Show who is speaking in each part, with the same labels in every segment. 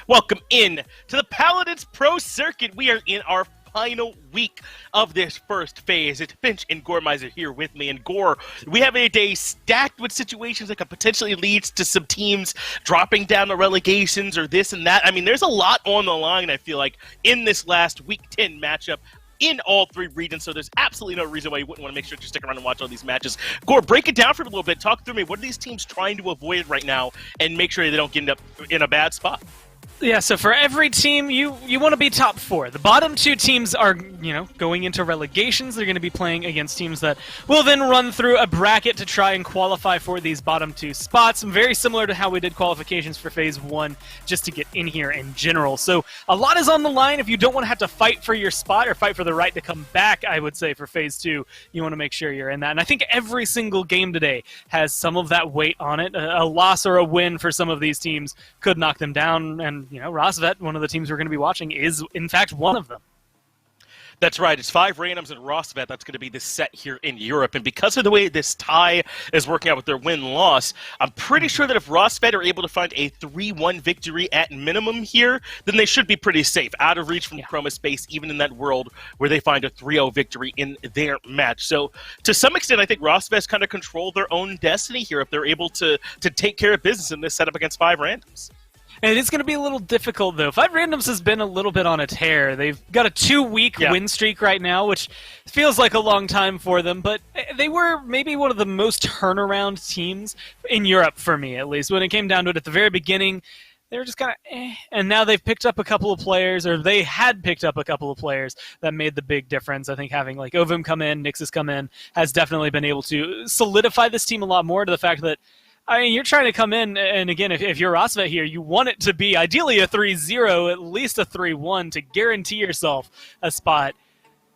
Speaker 1: Welcome in to the Paladins Pro Circuit. We are in our final week of this first phase. It's Finch and Goremizer here with me. And Gore, we have a day stacked with situations that could potentially lead to some teams dropping down the relegations or this and that. I mean, there's a lot on the line, I feel like, in this last Week 10 matchup in all three regions, so there's absolutely no reason why you wouldn't want to make sure to stick around and watch all these matches. Gore, break it down for me a little bit. Talk through me. What are these teams trying to avoid right now and make sure they don't get up in a bad spot?
Speaker 2: Yeah, so for every team, you want to be top four. The bottom two teams are, going into relegations. They're going to be playing against teams that will then run through a bracket to try and qualify for these bottom two spots. Very similar to how we did qualifications for Phase 1, just to get in here in general. So a lot is on the line. If you don't want to have to fight for your spot or fight for the right to come back, I would say for Phase 2, you want to make sure you're in that. And I think every single game today has some of that weight on it. A loss or a win for some of these teams could knock them down, and ROSVET, one of the teams we're going to be watching, is in fact one of them.
Speaker 1: That's right. It's 5randoms and ROSVET. That's going to be the set here in Europe. And because of the way this tie is working out with their win-loss, I'm pretty sure that if ROSVET are able to find a 3-1 victory at minimum here, then they should be pretty safe, out of reach from Chroma Space, even in that world where they find a 3-0 victory in their match. So to some extent, I think ROSVET's kind of control their own destiny here if they're able to take care of business in this setup against 5randoms.
Speaker 2: And it's going to be a little difficult, though. 5randoms has been a little bit on a tear. They've got a 2-week win streak right now, which feels like a long time for them, but they were maybe one of the most turnaround teams in Europe, for me at least. When it came down to it at the very beginning, they were just kind of and now they've picked up a couple of players, or they had picked up a couple of players that made the big difference. I think having like Ovum come in, Nixus come in, has definitely been able to solidify this team a lot more, to the fact that you're trying to come in, and again, if you're ROSVET here, you want it to be ideally a 3-0, at least a 3-1, to guarantee yourself a spot.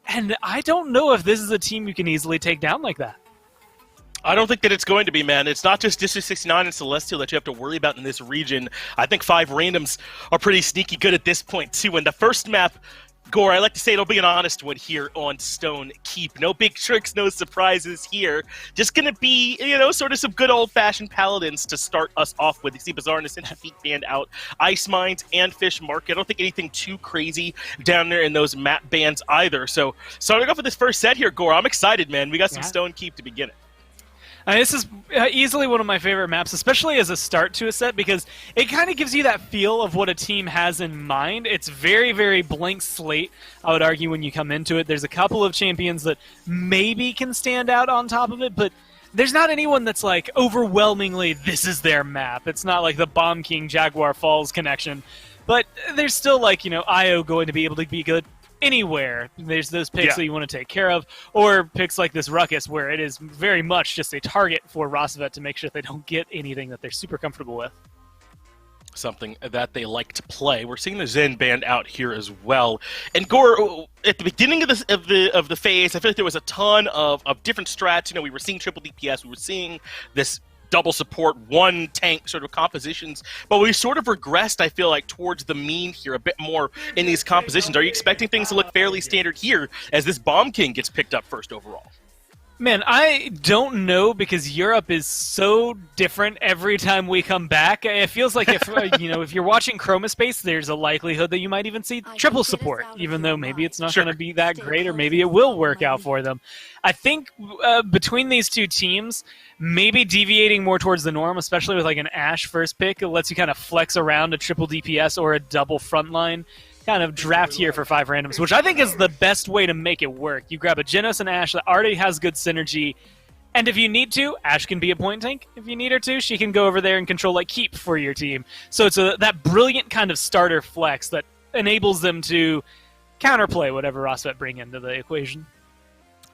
Speaker 2: And I don't know if this is a team you can easily take down like that.
Speaker 1: I don't think that it's going to be, man. It's not just District 69 and Celestial that you have to worry about in this region. I think 5randoms are pretty sneaky good at this point, too. And the first map, Gore, I like to say it'll be an honest one here on Stone Keep. No big tricks, no surprises here. Just going to be, sort of some good old-fashioned Paladins to start us off with. You see Bazaar and Ascension Feet banned out, Ice Mines and Fish Market. I don't think anything too crazy down there in those map bans either. So starting off with this first set here, Gore, I'm excited, man. We got some Stone Keep to begin it.
Speaker 2: This is easily one of my favorite maps, especially as a start to a set, because it kind of gives you that feel of what a team has in mind. It's very, very blank slate, I would argue, when you come into it. There's a couple of champions that maybe can stand out on top of it, but there's not anyone that's like overwhelmingly, this is their map. It's not like the Bomb King Jaguar Falls connection, but there's still like, IO going to be able to be good anywhere. There's those picks that you want to take care of, or picks like this Ruckus, where it is very much just a target for ROSVET to make sure they don't get anything that they're super comfortable with.
Speaker 1: Something that they like to play. We're seeing the Zen band out here as well. And Gore, at the beginning of the phase, I feel like there was a ton of different strats. We were seeing triple DPS. We were seeing this double support, one tank sort of compositions, but we sort of regressed, I feel like, towards the mean here a bit more in these compositions. Are you expecting things to look fairly standard here as this Bomb King gets picked up first overall?
Speaker 2: Man, I don't know, because Europe is so different every time we come back. It feels like if if you're watching Chroma Space, there's a likelihood that you might even see triple support, even though maybe it's not going to be that great, or maybe it will work out for them. I think between these two teams, maybe deviating more towards the norm, especially with like an Ashe first pick, it lets you kind of flex around a triple DPS or a double frontline kind of draft here for 5randoms, which I think is the best way to make it work. You grab a Genos and Ashe that already has good synergy, and if you need to, Ashe can be a point tank. If you need her to, she can go over there and control like Keep for your team. So it's that brilliant kind of starter flex that enables them to counterplay whatever ROSVET bring into the equation.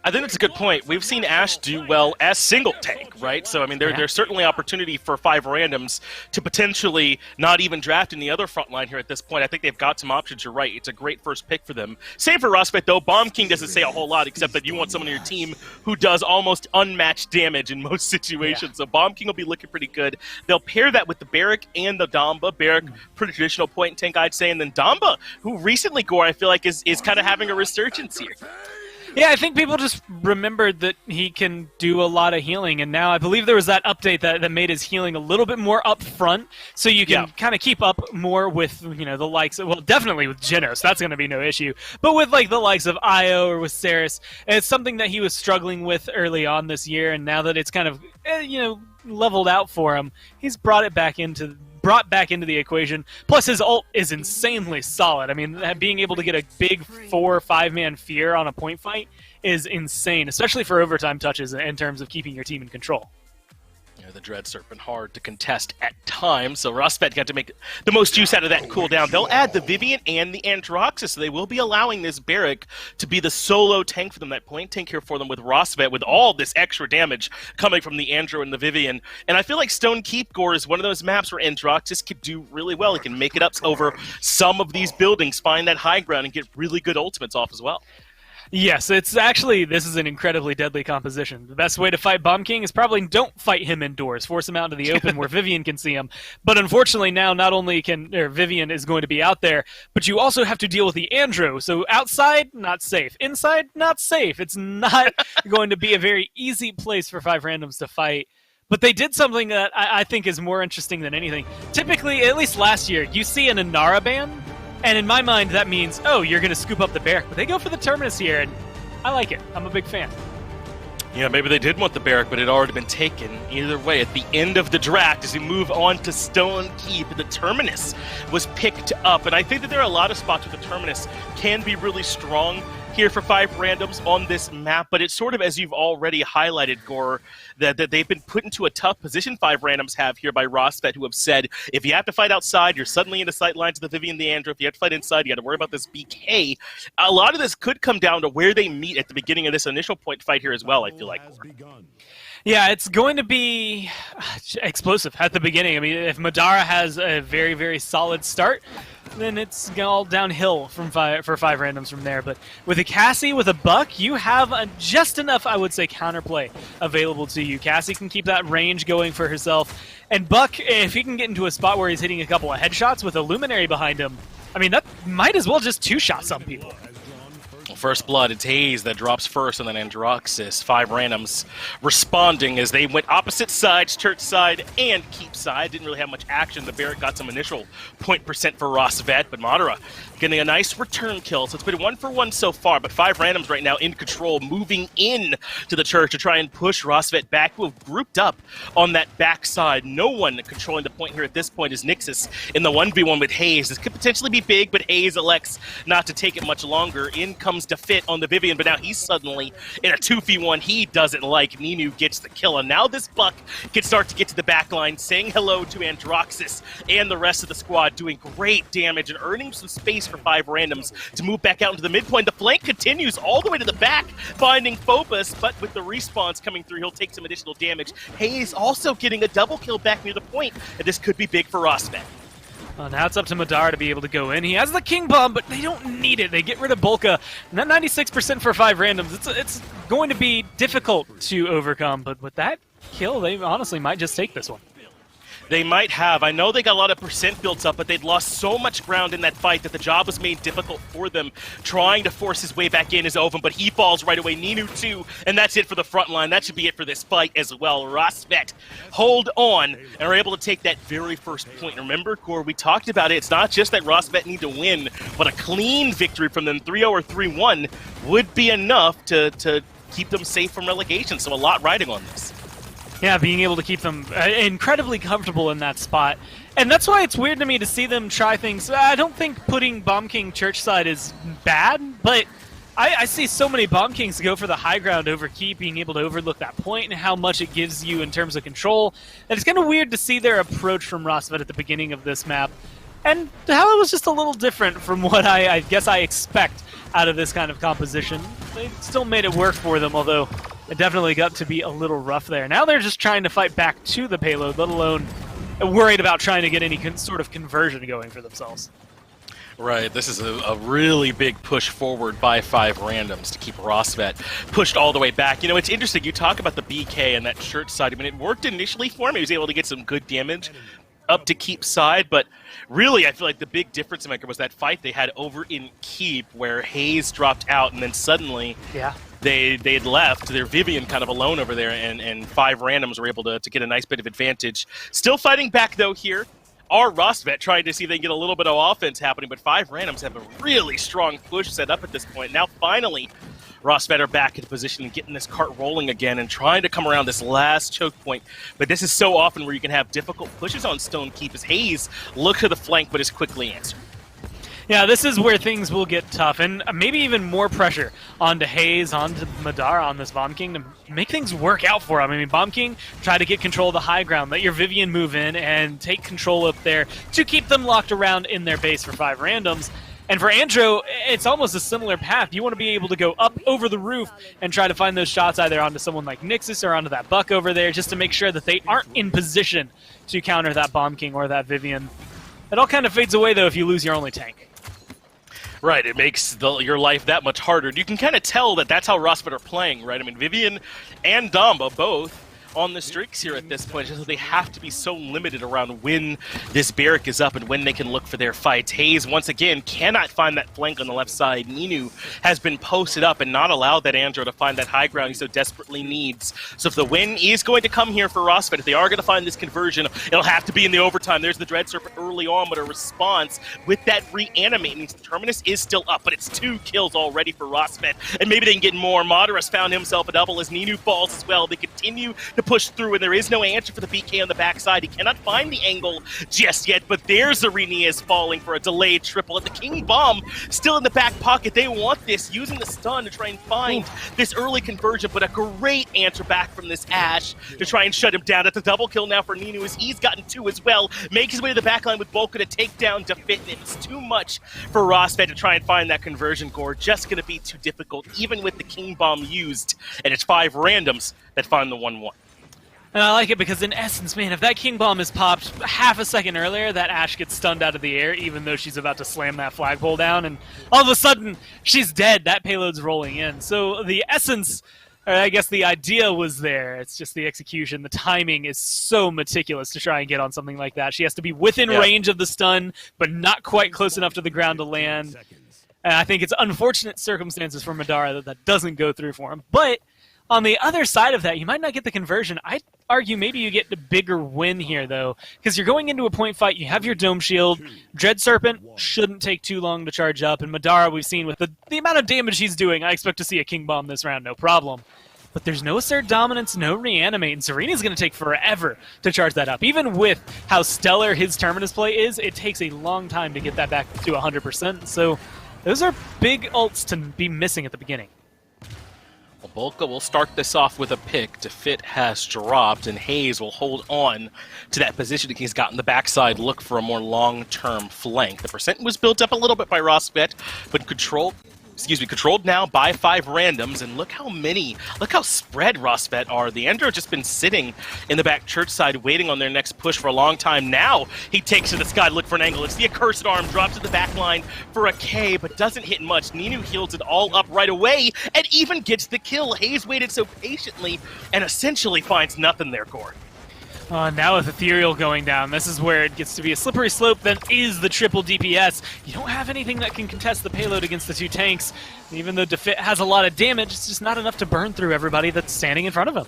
Speaker 1: I think that's a good point. We've seen Ashe do well as single tank, right? So, I mean, there's certainly opportunity for 5randoms to potentially not even draft in the other front line here at this point. I think they've got some options. You're right. It's a great first pick for them. Same for ROSVET, though. Bomb King doesn't say a whole lot, except that you want someone on your team who does almost unmatched damage in most situations. So Bomb King will be looking pretty good. They'll pair that with the Barrack and the Damba. Barrack, pretty traditional point tank, I'd say. And then Damba, who recently, Gore, I feel like is kind of having a resurgence here.
Speaker 2: Yeah, I think people just remembered that he can do a lot of healing, and now I believe there was that update that made his healing a little bit more upfront, so you can kind of keep up more with, you know, the likes of, well, definitely with Genos, that's going to be no issue, but with like the likes of Io or with Ceres, it's something that he was struggling with early on this year, and now that it's kind of, you know, leveled out for him, he's brought back into the equation. Plus, his ult is insanely solid. I mean, being able to get a big 4 or 5-man fear on a point fight is insane, especially for overtime touches in terms of keeping your team in control.
Speaker 1: The Dread Serpent hard to contest at times, so Rosvet got to make the most use out of that cooldown. They'll add the Vivian and the Androxus, so they will be allowing this Barrack to be the solo tank for them, that point tank here for them with Rosvet, with all this extra damage coming from the Andro and the Vivian. And I feel like Stone Keep Gore is one of those maps where Androxus could do really well. He can make it up over some of these buildings, find that high ground, and get really good ultimates off as well.
Speaker 2: Yes, it's actually, this is an incredibly deadly composition. The best way to fight Bomb King is probably don't fight him indoors. Force him out into the open where Vivian can see him. But unfortunately now, not only Vivian is going to be out there, but you also have to deal with the Andro. So outside, not safe. Inside, not safe. It's not going to be a very easy place for 5randoms to fight. But they did something that I think is more interesting than anything. Typically, at least last year, you see an Inara ban, and in my mind, that means, oh, you're going to scoop up the Barrack. But they go for the Terminus here, and I like it. I'm a big fan.
Speaker 1: Yeah, maybe they did want the Barrack, but it had already been taken. Either way, at the end of the draft, as we move on to Stone Keep, the Terminus was picked up. And I think that there are a lot of spots where the Terminus can be really strong here for 5randoms on this map, but it's sort of, as you've already highlighted, Gore, that they've been put into a tough position, 5randoms have here by Rosvet, who have said, if you have to fight outside, you're suddenly into sight lines of the Vivian, the Andro. If you have to fight inside, you got to worry about this BK. A lot of this could come down to where they meet at the beginning of this initial point fight here as well, I feel like, Gore.
Speaker 2: Yeah, it's going to be explosive at the beginning. I mean, if Madara has a very, very solid start, then it's all downhill for 5randoms from there. But with a Cassie, with a Buck, you have just enough, I would say, counterplay available to you. Cassie can keep that range going for herself. And Buck, if he can get into a spot where he's hitting a couple of headshots with a Luminary behind him, I mean, that might as well just two-shot some people.
Speaker 1: First blood, it's Haze that drops first, and then Androxus. 5randoms responding as they went opposite sides, church side and keep side. Didn't really have much action. The Barrack got some initial point percent for Rosvet, but Madara getting a nice return kill. So it's been 1-for-1 so far, but 5randoms right now in control, moving in to the church to try and push Rosvet back, who have grouped up on that backside. No one controlling the point here at this point is Nixus in the 1v1 with Haze. This could potentially be big, but Haze elects not to take it much longer. In comes Defit on the Vivian, but now he's suddenly in a 2v1 he doesn't like. Ninu gets the kill, and now this Buck can start to get to the back line, saying hello to Androxus and the rest of the squad, doing great damage and earning some space for 5randoms to move back out into the midpoint. The flank continues all the way to the back, finding Phobos, but with the respawns coming through, he'll take some additional damage. Hayes also getting a double kill back near the point, and this could be big for Rosvet.
Speaker 2: Well, now it's up to Madara to be able to go in. He has the King Bomb, but they don't need it. They get rid of Bolka. And that 96% for 5randoms, it's going to be difficult to overcome. But with that kill, they honestly might just take this one.
Speaker 1: They might have. I know they got a lot of percent built up, but they'd lost so much ground in that fight that the job was made difficult for them. Trying to force his way back in is Oven, but he falls right away. Ninu too, and that's it for the front line. That should be it for this fight as well. Rosvet hold on and are able to take that very first point. Remember, Core, we talked about it. It's not just that Rosvet need to win, but a clean victory from them, 3-0 or 3-1, would be enough to keep them safe from relegation. So a lot riding on this.
Speaker 2: Yeah, being able to keep them incredibly comfortable in that spot. And that's why it's weird to me to see them try things. I don't think putting Bomb King Churchside is bad, but I see so many Bomb Kings go for the high ground over Keep, being able to overlook that point and how much it gives you in terms of control. And it's kind of weird to see their approach from Rosvet at the beginning of this map. And how it was just a little different from what I guess I expect out of this kind of composition. They still made it work for them, although it definitely got to be a little rough there. Now they're just trying to fight back to the payload, let alone worried about trying to get any sort of conversion going for themselves.
Speaker 1: Right, this is a really big push forward by 5randoms to keep Rosvet pushed all the way back. You know, it's interesting, you talk about the BK and that church side. I mean, it worked initially for him. He was able to get some good damage. up to Keep side, but really I feel like the big difference maker was that fight they had over in Keep where Hayes dropped out and then suddenly they had left their Vivian kind of alone over there, and 5randoms were able to get a nice bit of advantage. Still fighting back though here are Rosvet, trying to see if they can get a little bit of offense happening, but 5randoms have a really strong push set up at this point. Now finally Rosvet are back into position and getting this cart rolling again and trying to come around this last choke point. But this is so often where you can have difficult pushes on Stone Keep as Hayes looks to the flank but is quickly answered.
Speaker 2: Yeah, this is where things will get tough, and maybe even more pressure onto Hayes, onto Madara on this Bomb King to make things work out for him. I mean, Bomb King, try to get control of the high ground, let your Vivian move in and take control up there to keep them locked around in their base for 5randoms. And for Andro, it's almost a similar path. You want to be able to go up over the roof and try to find those shots either onto someone like Nixus or onto that Buck over there, just to make sure that they aren't in position to counter that Bomb King or that Vivian. It all kind of fades away, though, if you lose your only tank.
Speaker 1: Right, it makes your life that much harder. You can kind of tell that that's how Rosvet are playing, right? I mean, Vivian and Damba both on the streaks here at this point, just so they have to be so limited around when this barrack is up and when they can look for their fights. Hayes, once again, cannot find that flank on the left side. Ninu has been posted up and not allowed that Andro to find that high ground he so desperately needs. So if the win is going to come here for Rosvet, if they are going to find this conversion, it'll have to be in the overtime. There's the Dread Serpent early on, but a response with that reanimating. Terminus is still up, but it's 2 kills already for Rosvet, and maybe they can get more. Moderus found himself a double as Ninu falls as well. They continue to push through, and there is no answer for the BK on the backside. He cannot find the angle just yet, but there's Arenius falling for a delayed triple. And the King Bomb still in the back pocket. They want this, using the stun to try and find this early conversion, but a great answer back from this Ashe to try and shut him down. That's a double kill now for Ninu as he's gotten 2 as well. Makes his way to the backline with Volca to take down Defit, and it's too much for Rosvet to try and find that conversion core. Just going to be too difficult, even with the King Bomb used, and it's 5randoms that find the 1-1.
Speaker 2: And I like it because, in essence, man, if that King Bomb is popped half a second earlier, that Ashe gets stunned out of the air, even though she's about to slam that flagpole down, and all of a sudden, she's dead. That payload's rolling in. So the essence, or I guess the idea was there. It's just the execution. The timing is so meticulous to try and get on something like that. She has to be within range of the stun, but not quite close enough to the ground to land. And I think it's unfortunate circumstances for Madara that doesn't go through for him. But on the other side of that, you might not get the conversion. I'd argue maybe you get the bigger win here, though, because you're going into a point fight. You have your Dome Shield. Dread Serpent shouldn't take too long to charge up. And Madara, we've seen with the amount of damage he's doing, I expect to see a King Bomb this round, no problem. But there's no Assert Dominance, no Reanimate, and Serena's going to take forever to charge that up. Even with how stellar his Terminus play is, it takes a long time to get that back to 100%. So those are big ults to be missing at the beginning.
Speaker 1: Well, Volca will start this off with a pick. Defit has dropped, and Hayes will hold on to that position. He's gotten the backside, look for a more long-term flank. The percent was built up a little bit by Rosvet, but controlled now by 5randoms, and look how spread Rosvet are. The Endro just been sitting in the back church side waiting on their next push for a long time. Now he takes to the sky to look for an angle. It's the Accursed Arm, drops to the back line for a K, but doesn't hit much. Ninu heals it all up right away and even gets the kill. Hayes waited so patiently and essentially finds nothing there, Core.
Speaker 2: Now with Ethereal going down, this is where it gets to be a slippery slope that is the triple DPS. You don't have anything that can contest the payload against the 2 tanks. Even though Defit has a lot of damage, it's just not enough to burn through everybody that's standing in front of him.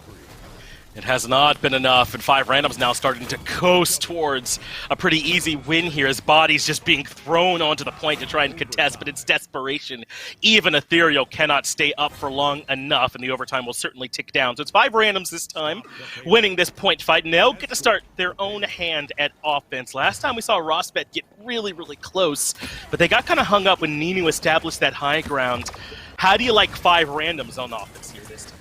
Speaker 1: It has not been enough, and 5randoms now starting to coast towards a pretty easy win here as bodies just being thrown onto the point to try and contest, but it's desperation. Even Ethereal cannot stay up for long enough, and the overtime will certainly tick down. So it's 5randoms this time, winning this point fight, and they'll get to start their own hand at offense. Last time we saw Rosvet get really, really close, but they got kind of hung up when Ninu established that high ground. How do you like 5randoms on offense here this time?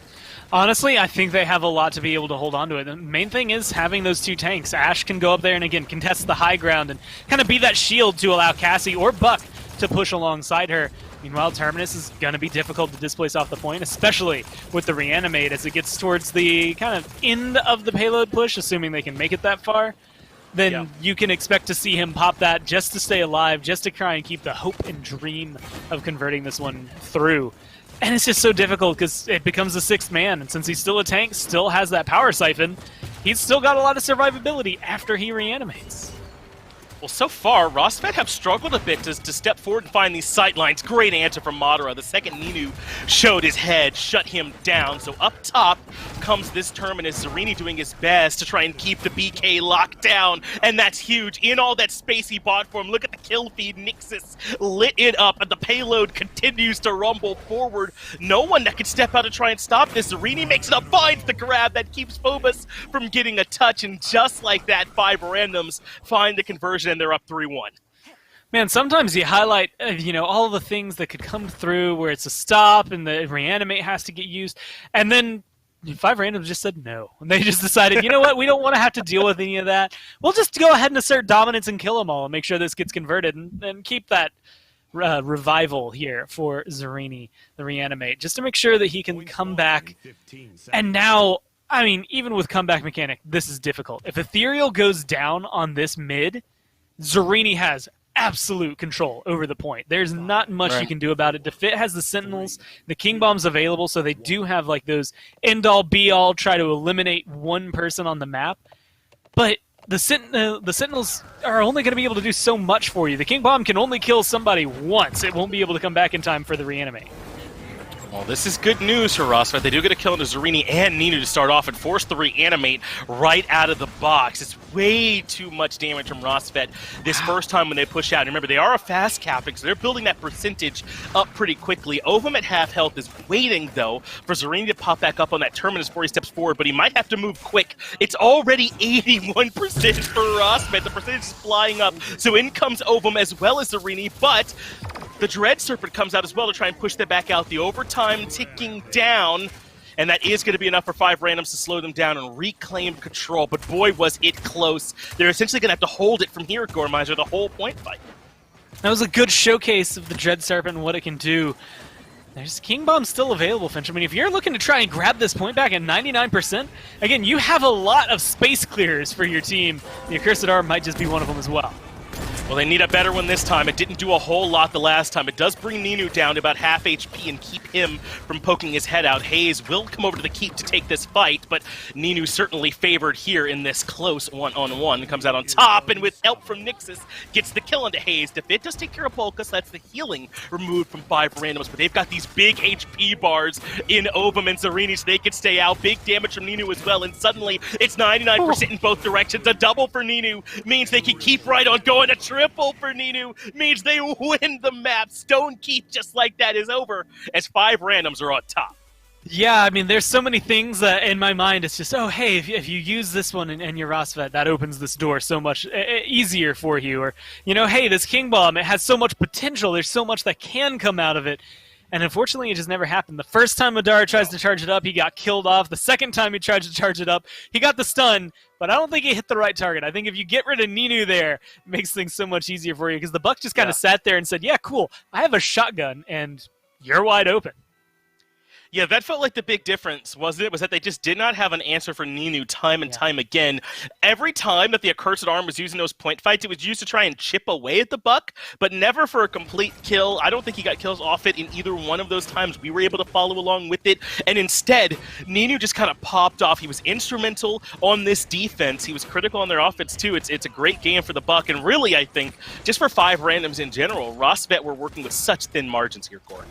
Speaker 2: Honestly, I think they have a lot to be able to hold on to it. The main thing is having those 2 tanks. Ashe can go up there and, again, contest the high ground and kind of be that shield to allow Cassie or Buck to push alongside her. Meanwhile, Terminus is going to be difficult to displace off the point, especially with the Reanimate as it gets towards the kind of end of the payload push, assuming they can make it that far. Then you can expect to see him pop that just to stay alive, just to try and keep the hope and dream of converting this one through. And it's just so difficult because it becomes a 6th man, and since he's still a tank, still has that power siphon, he's still got a lot of survivability after he reanimates.
Speaker 1: Well, so far, Rosvet have struggled a bit to step forward and find these sight lines. Great answer from Madara. The second Ninu showed his head, shut him down. So up top comes this Terminus. Zarini doing his best to try and keep the BK locked down, and that's huge. In all that space he bought for him, look at the kill feed. Nixus lit it up, and the payload continues to rumble forward. No one that can step out to try and stop this. Zarini makes it up, finds the grab that keeps Phobos from getting a touch, and just like that, 5randoms find the conversion, and they're up 3-1.
Speaker 2: Man, sometimes you highlight, all the things that could come through where it's a stop and the reanimate has to get used, and then 5randoms just said no. And they just decided, you know what, we don't want to have to deal with any of that. We'll just go ahead and assert dominance and kill them all and make sure this gets converted and keep that revival here for Zarini, the reanimate, just to make sure that he can come back. And now, I mean, even with comeback mechanic, this is difficult. If Ethereal goes down on this mid, Zarini has absolute control over the point. There's not much you can do about it. Defit has the Sentinels, the King Bomb's available, so they do have like those end-all, be-all, try to eliminate one person on the map. But the Sentinels are only going to be able to do so much for you. The King Bomb can only kill somebody once. It won't be able to come back in time for the reanimate.
Speaker 1: Well, this is good news for Rosvet. They do get a kill into Zarini and Ninu to start off and force the reanimate right out of the box. It's way too much damage from Rosvet this first time when they push out. And remember, they are a fast capping, so they're building that percentage up pretty quickly. Ovum at half health is waiting, though, for Zarini to pop back up on that Terminus before he steps forward, but he might have to move quick. It's already 81% for Rosvet. The percentage is flying up, so in comes Ovum as well as Zarini, but the Dread Serpent comes out as well to try and push them back out. The overtime ticking down, and that is going to be enough for 5randoms to slow them down and reclaim control. But boy, was it close. They're essentially going to have to hold it from here, Gormizer, the whole point fight.
Speaker 2: That was a good showcase of the Dread Serpent and what it can do. There's King Bomb still available, Finch. I mean, if you're looking to try and grab this point back at 99%, again, you have a lot of space clears for your team. The Accursed Arm might just be one of them as well.
Speaker 1: Well, they need a better one this time. It didn't do a whole lot the last time. It does bring Ninu down to about half HP and keep him from poking his head out. Hayes will come over to the keep to take this fight, but Ninu certainly favored here in this close one-on-one. Comes out on top, and with help from Nixus, gets the kill into Hayes. Defit does take care of Polka, so that's the healing removed from 5randoms, but they've got these big HP bars in Ovum and Zarini, so they can stay out. Big damage from Ninu as well, and suddenly it's 99% in both directions. A double for Ninu means they can keep right on going. A triple for Ninu means they win the map. Stone Keep just like that is over as 5randoms are on top.
Speaker 2: Yeah, I mean, there's so many things in my mind. It's just, oh, hey, if you use this one and your Rosvet, that opens this door so much easier for you. Or, hey, this King Bomb, it has so much potential. There's so much that can come out of it. And unfortunately, it just never happened. The first time Madara tries to charge it up, he got killed off. The second time he tried to charge it up, he got the stun, but I don't think he hit the right target. I think if you get rid of Ninu there, it makes things so much easier for you, because the Buck just kind of sat there and said, yeah, cool, I have a shotgun, and you're wide open.
Speaker 1: Yeah, that felt like the big difference, wasn't it? Was that they just did not have an answer for Ninu time and time again. Every time that the Accursed Arm was using those point fights, it was used to try and chip away at the Buck, but never for a complete kill. I don't think he got kills off it in either one of those times. We were able to follow along with it, and instead, Ninu just kind of popped off. He was instrumental on this defense. He was critical on their offense, too. It's a great game for the Buck, and really, I think, just for 5randoms in general, Rosvet were working with such thin margins here, Corey.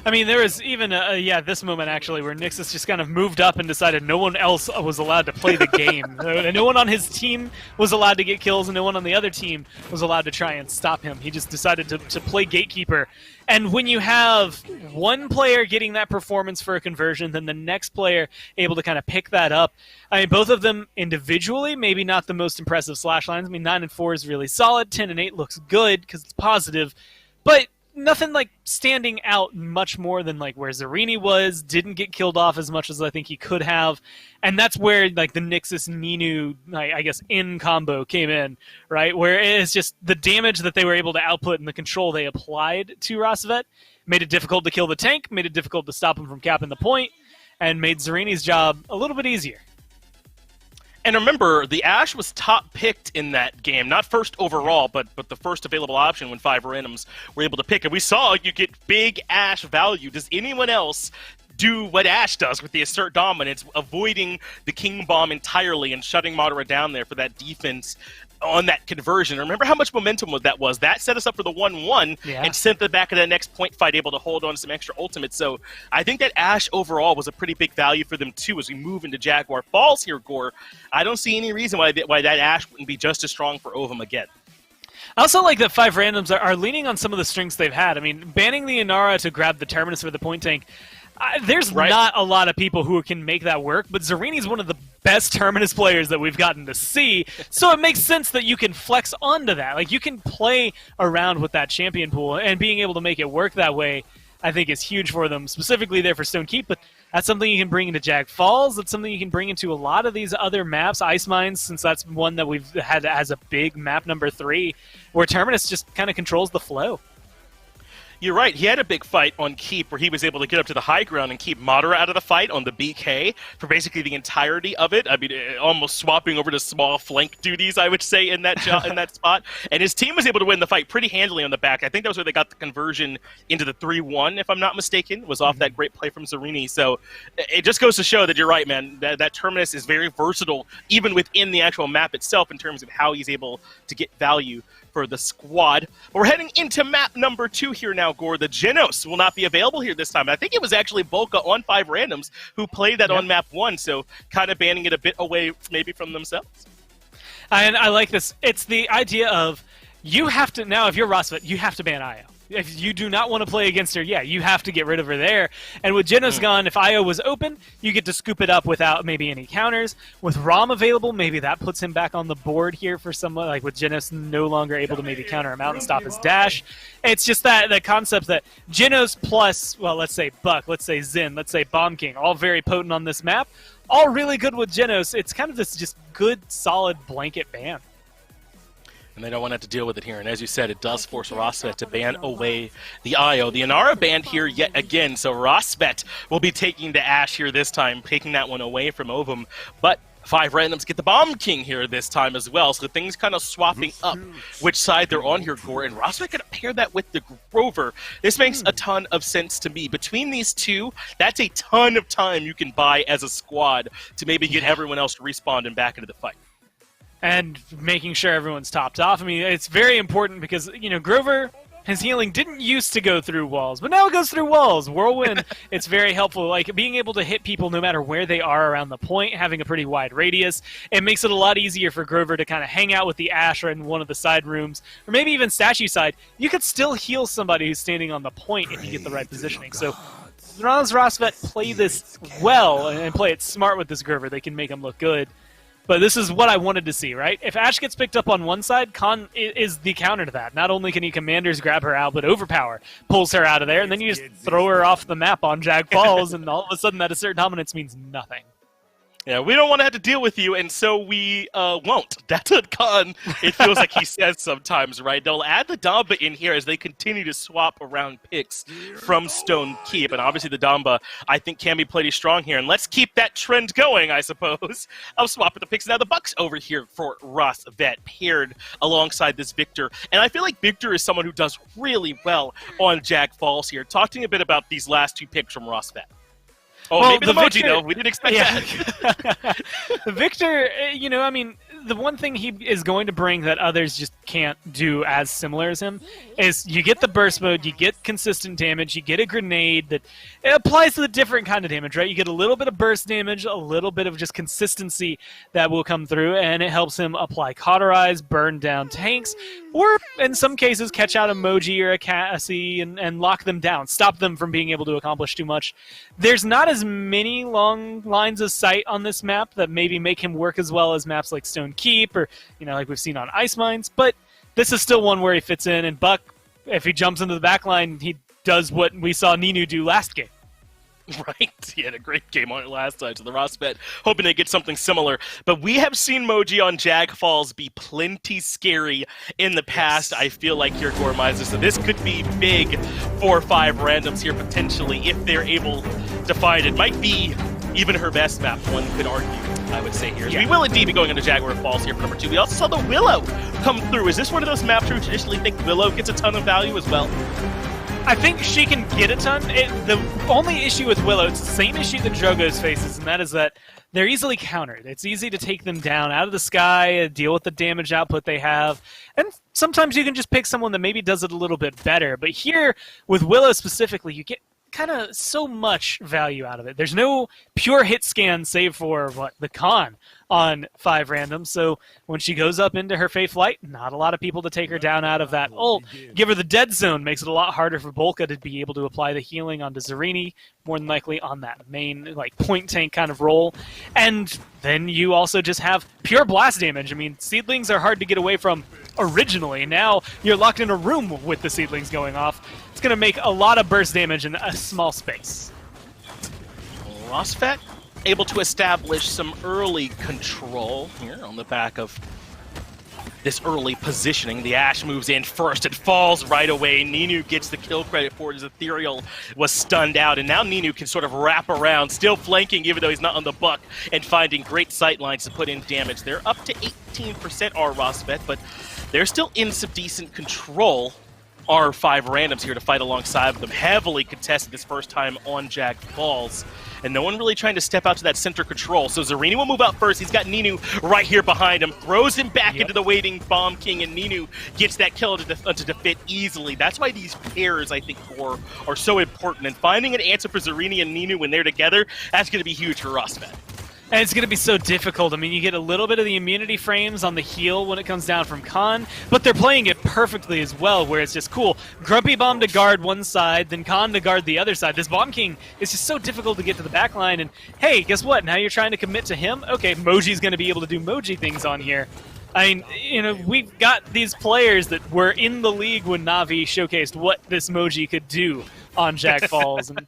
Speaker 2: I mean, there was even, this moment, actually, where Nixus just kind of moved up and decided no one else was allowed to play the game. No one on his team was allowed to get kills, and no one on the other team was allowed to try and stop him. He just decided to play gatekeeper. And when you have one player getting that performance for a conversion, then the next player able to kind of pick that up. I mean, both of them individually, maybe not the most impressive slash lines. I mean, 9 and 4 is really solid. 10 and 8 looks good because it's positive. But nothing like standing out much more than like where Zarini was, didn't get killed off as much as I think he could have. And that's where like the Nixus Ninu, I guess, in combo came in, right? Where it's just the damage that they were able to output and the control they applied to Rosvet made it difficult to kill the tank, made it difficult to stop him from capping the point, and made Zarini's job a little bit easier.
Speaker 1: And remember, the Ashe was top picked in that game, not first overall, but the first available option when 5randoms were able to pick. And we saw you get big Ashe value. Does anyone else do what Ashe does with the assert dominance, avoiding the King Bomb entirely and shutting Madara down there for that defense on that conversion. Remember how much momentum that was? That set us up for the 1-1 and sent the back of that next point fight able to hold on to some extra ultimates. So I think that Ashe overall was a pretty big value for them too as we move into Jaguar Falls here, Gore. I don't see any reason why that Ashe wouldn't be just as strong for Ovum again.
Speaker 2: I also like that 5randoms are leaning on some of the strengths they've had. I mean, banning the Inara to grab the Terminus for the point tank, there's not a lot of people who can make that work, but Zarini's one of the best Terminus players that we've gotten to see, so it makes sense that you can flex onto that. Like, you can play around with that champion pool, and being able to make it work that way, I think, is huge for them, specifically there for Stone Keep, but that's something you can bring into Jag Falls. That's something you can bring into a lot of these other maps. Ice Mines, since that's one that we've had as a big map number 3, where Terminus just kind of controls the flow.
Speaker 1: You're right. He had a big fight on Keep where he was able to get up to the high ground and keep Madara out of the fight on the BK for basically the entirety of it. I mean, almost swapping over to small flank duties, I would say, in that in that spot. And his team was able to win the fight pretty handily on the back. I think that was where they got the conversion into the 3-1, if I'm not mistaken, was off that great play from Zarini. So it just goes to show that you're right, man. That Terminus is very versatile, even within the actual map itself, in terms of how he's able to get value for the squad. We're heading into map number 2 here now, Gore. The Genos will not be available here this time. I think it was actually Volca on 5randoms who played that on map 1, so kind of banning it a bit away maybe from themselves.
Speaker 2: And I like this. It's the idea of you have to, now if you're Rosvet, you have to ban Io. If you do not want to play against her, you have to get rid of her there. And with Genos gone, if Io was open, you get to scoop it up without maybe any counters. With Rom available, maybe that puts him back on the board here for someone, like with Genos no longer able to maybe counter him out and stop his dash. It's just that concept that Genos plus, well, let's say Buck, let's say Zin, let's say Bomb King, all very potent on this map, all really good with Genos. It's kind of this just good, solid blanket ban.
Speaker 1: And they don't want to have to deal with it here. And as you said, it does force Rosvet to ban away the Io. The Inara banned here yet again, so Rosvet will be taking the Ashe here this time, taking that one away from Ovum. But 5randoms get the Bomb King here this time as well, so things kind of swapping up which side they're on here, Gore. And Rosvet going to pair that with the Grover. This makes a ton of sense to me. Between these two, that's a ton of time you can buy as a squad to maybe get everyone else to respawn and back into the fight.
Speaker 2: And making sure everyone's topped off. I mean, it's very important because, you know, Grover, his healing didn't used to go through walls, but now it goes through walls. Whirlwind, it's very helpful. Like, being able to hit people no matter where they are around the point, having a pretty wide radius, it makes it a lot easier for Grover to kind of hang out with the Ashe or in one of the side rooms, or maybe even statue side. You could still heal somebody who's standing on the point if you get the right positioning. So, as long as Rosvet play this well and play it smart with this Grover, they can make him look good. But this is what I wanted to see, right? If Ashe gets picked up on one side, Khan is the counter to that. Not only can he Commanders grab her out, but Overpower pulls her out of there, and then you just throw her off the map on Jag Falls, and all of a sudden that assert dominance means nothing.
Speaker 1: Yeah, we don't want to have to deal with you, and so we won't. That's what Khan, it feels like he says sometimes, right? They'll add the Damba in here as they continue to swap around picks from Stone Keep, and obviously the Damba, I think, can be pretty strong here. And let's keep that trend going, I suppose. I'll swap with the picks. Now the Bucks over here for Rosvet, paired alongside this Victor. And I feel like Victor is someone who does really well on Jag Falls here. Talk to me a bit about these last two picks from Rosvet. Oh, well, maybe the Moji, though. We didn't expect that.
Speaker 2: The Victor, you know, I mean, the one thing he is going to bring that others just can't do as similar as him is you get the burst mode, you get consistent damage, you get a grenade that it applies to the different kind of damage, right? You get a little bit of burst damage, a little bit of just consistency that will come through, and it helps him apply Cauterize, burn down tanks, or in some cases catch out a Moji or a Cassie and lock them down, stop them from being able to accomplish too much. There's not as many long lines of sight on this map that maybe make him work as well as maps like Stone Keep or, you know, like we've seen on Ice Mines, but this is still one where he fits in, and Buck, if he jumps into the back line, he does what we saw Ninu do last game.
Speaker 1: Right, he had a great game on it last time, so the Rosvet hoping they get something similar. But we have seen Moji on Jag Falls be plenty scary in the past. I feel like here, Gormizer, so this could be big for 5randoms here potentially if they're able to fight. It might be even her best map, one could argue, I would say here. We will indeed be going into Jaguar Falls here for number 2. We also saw the Willow come through. Is this one of those maps where we traditionally think Willow gets a ton of value as well?
Speaker 2: I think she can get a ton. The only issue with Willow, it's the same issue that Drogo's faces, and that is that they're easily countered. It's easy to take them down out of the sky, deal with the damage output they have, and sometimes you can just pick someone that maybe does it a little bit better. But here, with Willow specifically, you get kind of so much value out of it. There's no pure hit scan save for the con on 5randoms, so when she goes up into her Fae Flight, not a lot of people to take her down out of that ult. Give her the dead zone, makes it a lot harder for Bolka to be able to apply the healing onto Zarini, more than likely on that main point tank kind of role. And then you also just have pure blast damage. I mean, seedlings are hard to get away from originally. Now you're locked in a room with the seedlings going off. It's going to make a lot of burst damage in a small space.
Speaker 1: Rosfet able to establish some early control here on the back of this early positioning. The Ashe moves in first. It falls right away. Ninu gets the kill credit for it as Ethereal was stunned out. And now Ninu can sort of wrap around, still flanking even though he's not on the buck, and finding great sight lines to put in damage. They're up to 18% are Rosfet, but they're still in some decent control. Are 5randoms here to fight alongside of them. Heavily contested this first time on Jaguar Falls. And no one really trying to step out to that center control. So Zarini will move out first. He's got Ninu right here behind him. Throws him back into the waiting Bomb King, and Ninu gets that kill to defend easily. That's why these pairs, I think, are so important. And finding an answer for Zarini and Ninu when they're together, that's going to be huge for Rosfet.
Speaker 2: And it's going to be so difficult. I mean, you get a little bit of the immunity frames on the heal when it comes down from Khan, but they're playing it perfectly as well, where it's just cool. Grumpy Bomb to guard one side, then Khan to guard the other side. This Bomb King is just so difficult to get to the back line, and hey, guess what? Now you're trying to commit to him? Okay, Moji's going to be able to do Moji things on here. I mean, we've got these players that were in the league when Na'Vi showcased what this Moji could do on Jaguar Falls. And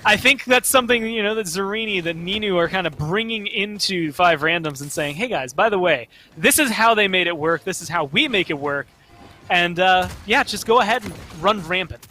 Speaker 2: I think that's something, that Zarini, that Ninu are kind of bringing into 5randoms and saying, hey guys, by the way, this is how they made it work. This is how we make it work. And yeah, just go ahead and run rampant.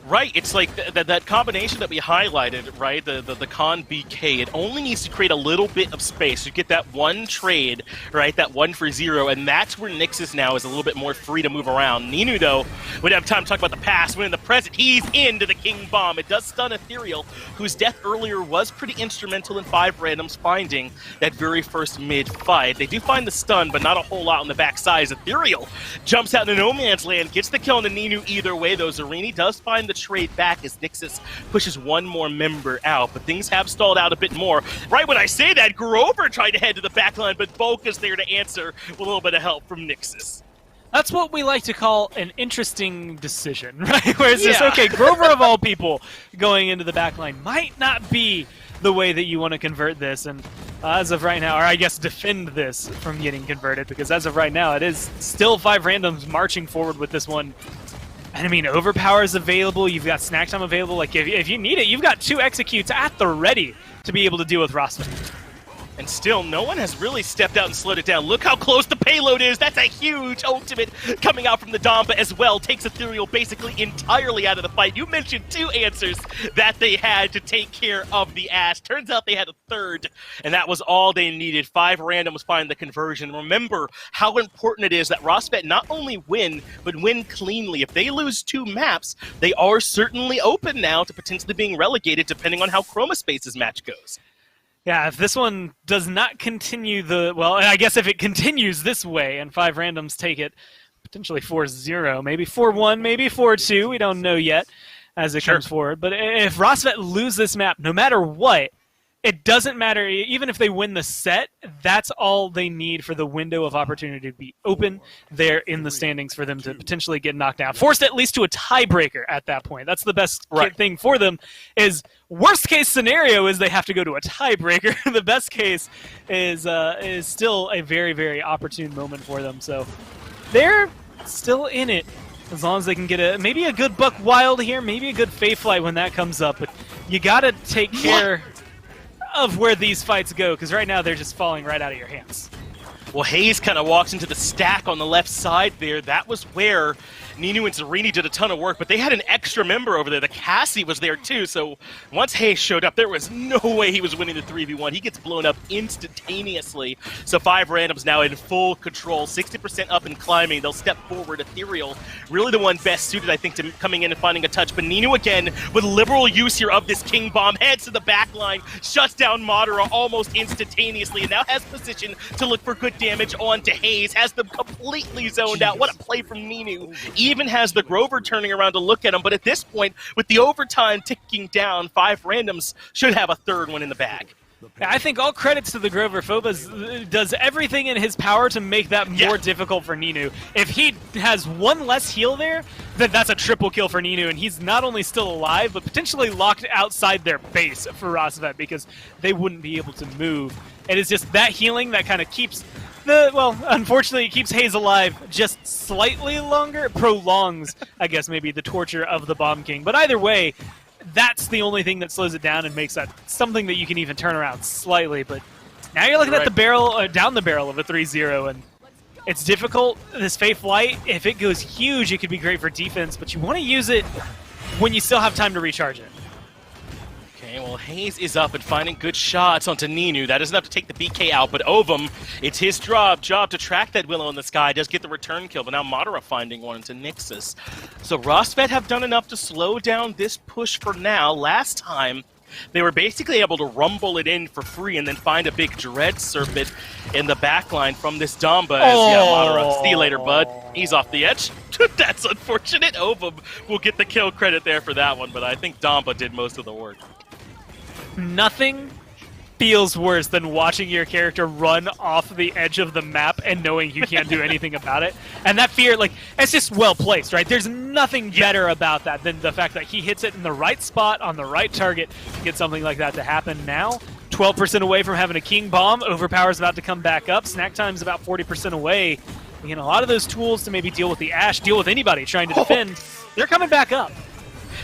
Speaker 1: Right, it's like that combination that we highlighted, right? The Khan BK, it only needs to create a little bit of space. You get that one trade, right? That 1 for 0, and that's where Nixus now is a little bit more free to move around. Ninu, though, we don't have time to talk about the past. When in the present, he's into the King Bomb. It does stun Ethereal, whose death earlier was pretty instrumental in 5randoms finding that very first mid-fight. They do find the stun, but not a whole lot on the backside. As Ethereal jumps out into no man's land, gets the kill on the Ninu either way, though Zarini does find the trade back as Nixus pushes one more member out, but things have stalled out a bit more. Right when I say that, Grover tried to head to the backline, but Bolka's there to answer with a little bit of help from Nixus.
Speaker 2: That's what we like to call an interesting decision, right? Where it's just, okay, Grover of all people going into the backline might not be the way that you want to convert this, and as of right now, or I guess defend this from getting converted, because as of right now, it is still 5randoms marching forward with this one. And I mean, Overpower is available, you've got Snack Time available, like if you need it, you've got 2 executes at the ready to be able to deal with Rosfet.
Speaker 1: And still, no one has really stepped out and slowed it down. Look how close the payload is. That's a huge ultimate coming out from the Damba as well. Takes Ethereal basically entirely out of the fight. You mentioned 2 answers that they had to take care of the Ashe. Turns out they had a third, and that was all they needed. 5randoms find the conversion. Remember how important it is that Rosfet not only win, but win cleanly. If they lose 2 maps, they are certainly open now to potentially being relegated depending on how Chromospace's match goes.
Speaker 2: Yeah, if this one does not continue well, I guess if it continues this way and 5randoms take it potentially 4-0, maybe 4-1, maybe 4-2, we don't know yet as it comes forward. But if Rosfet lose this map, no matter what, it doesn't matter. Even if they win the set, that's all they need for the window of opportunity to be open there in the standings for them to potentially get knocked down. Forced at least to a tiebreaker at that point. That's the best thing for them. Is worst case scenario is they have to go to a tiebreaker. The best case is still a very, very opportune moment for them. So they're still in it as long as they can get maybe a good Buck Wild here, maybe a good Fae Flight when that comes up. But you got to take care of where these fights go, because right now they're just falling right out of your hands.
Speaker 1: Well, Hayes kind of walks into the stack on the left side there. That was where Ninu and Zarini did a ton of work, but they had an extra member over there. The Cassie was there too, so once Hayes showed up, there was no way he was winning the 3v1. He gets blown up instantaneously. So 5randoms now in full control, 60% up and climbing. They'll step forward. Ethereal, really the one best suited, I think, to coming in and finding a touch. But Ninu again, with liberal use here of this King Bomb, heads to the back line, shuts down Madara almost instantaneously, and now has position to look for good damage onto Hayes. Has them completely zoned out. What a play from Ninu. Even has the Grover turning around to look at him, but at this point, with the overtime ticking down, 5randoms should have a third one in the bag.
Speaker 2: I think all credits to the Grover. Phobos does everything in his power to make that more difficult for Ninu. If he has one less heal there, then that's a triple kill for Ninu, and he's not only still alive, but potentially locked outside their base for Rosvet because they wouldn't be able to move. And it's just that healing that kind of keeps unfortunately, it keeps Hayes alive just slightly longer. It prolongs, I guess, maybe the torture of the Bomb King. But either way, that's the only thing that slows it down and makes that something that you can even turn around slightly. But now you're looking at the barrel, down the barrel of a 3-0, and it's difficult. This Faith Light, if it goes huge, it could be great for defense, but you want to use it when you still have time to recharge it.
Speaker 1: Okay, well, Hayes is up and finding good shots onto Ninu. That is enough to take the BK out, but Ovum, it's his job to track that Willow in the sky. Does get the return kill, but now Madara finding one into Nixus. So Rosvet have done enough to slow down this push for now. Last time, they were basically able to rumble it in for free and then find a big Dread Serpent in the backline from this Damba. Madara, see you later, bud. He's off the edge. That's unfortunate. Ovum will get the kill credit there for that one, but I think Damba did most of the work.
Speaker 2: Nothing feels worse than watching your character run off the edge of the map and knowing you can't do anything about it. And that fear, it's just well placed, right? There's nothing better about that than the fact that he hits it in the right spot on the right target to get something like that to happen. Now, 12% away from having a King Bomb. Overpower's about to come back up. Snack Time's about 40% away. Again, a lot of those tools to maybe deal with the Ashe, deal with anybody trying to defend, they're coming back up.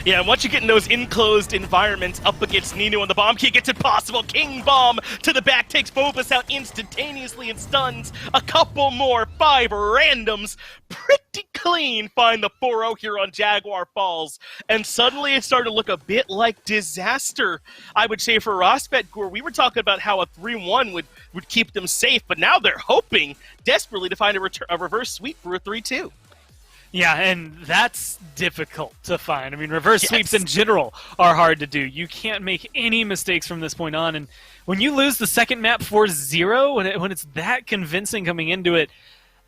Speaker 1: Yeah, and once you get in those enclosed environments up against Ninu and the Bomb Key, gets impossible. King Bomb to the back, takes Phobos out instantaneously and stuns a couple more. 5randoms, pretty clean, find the 4-0 here on Jaguar Falls. And suddenly it started to look a bit like disaster, I would say, for Rosvet. We were talking about how a 3-1 would keep them safe, but now they're hoping desperately to find a reverse sweep for a 3-2.
Speaker 2: Yeah, and that's difficult to find. I mean, reverse sweeps in general are hard to do. You can't make any mistakes from this point on. And when you lose the second map 4-0, when it's that convincing coming into it,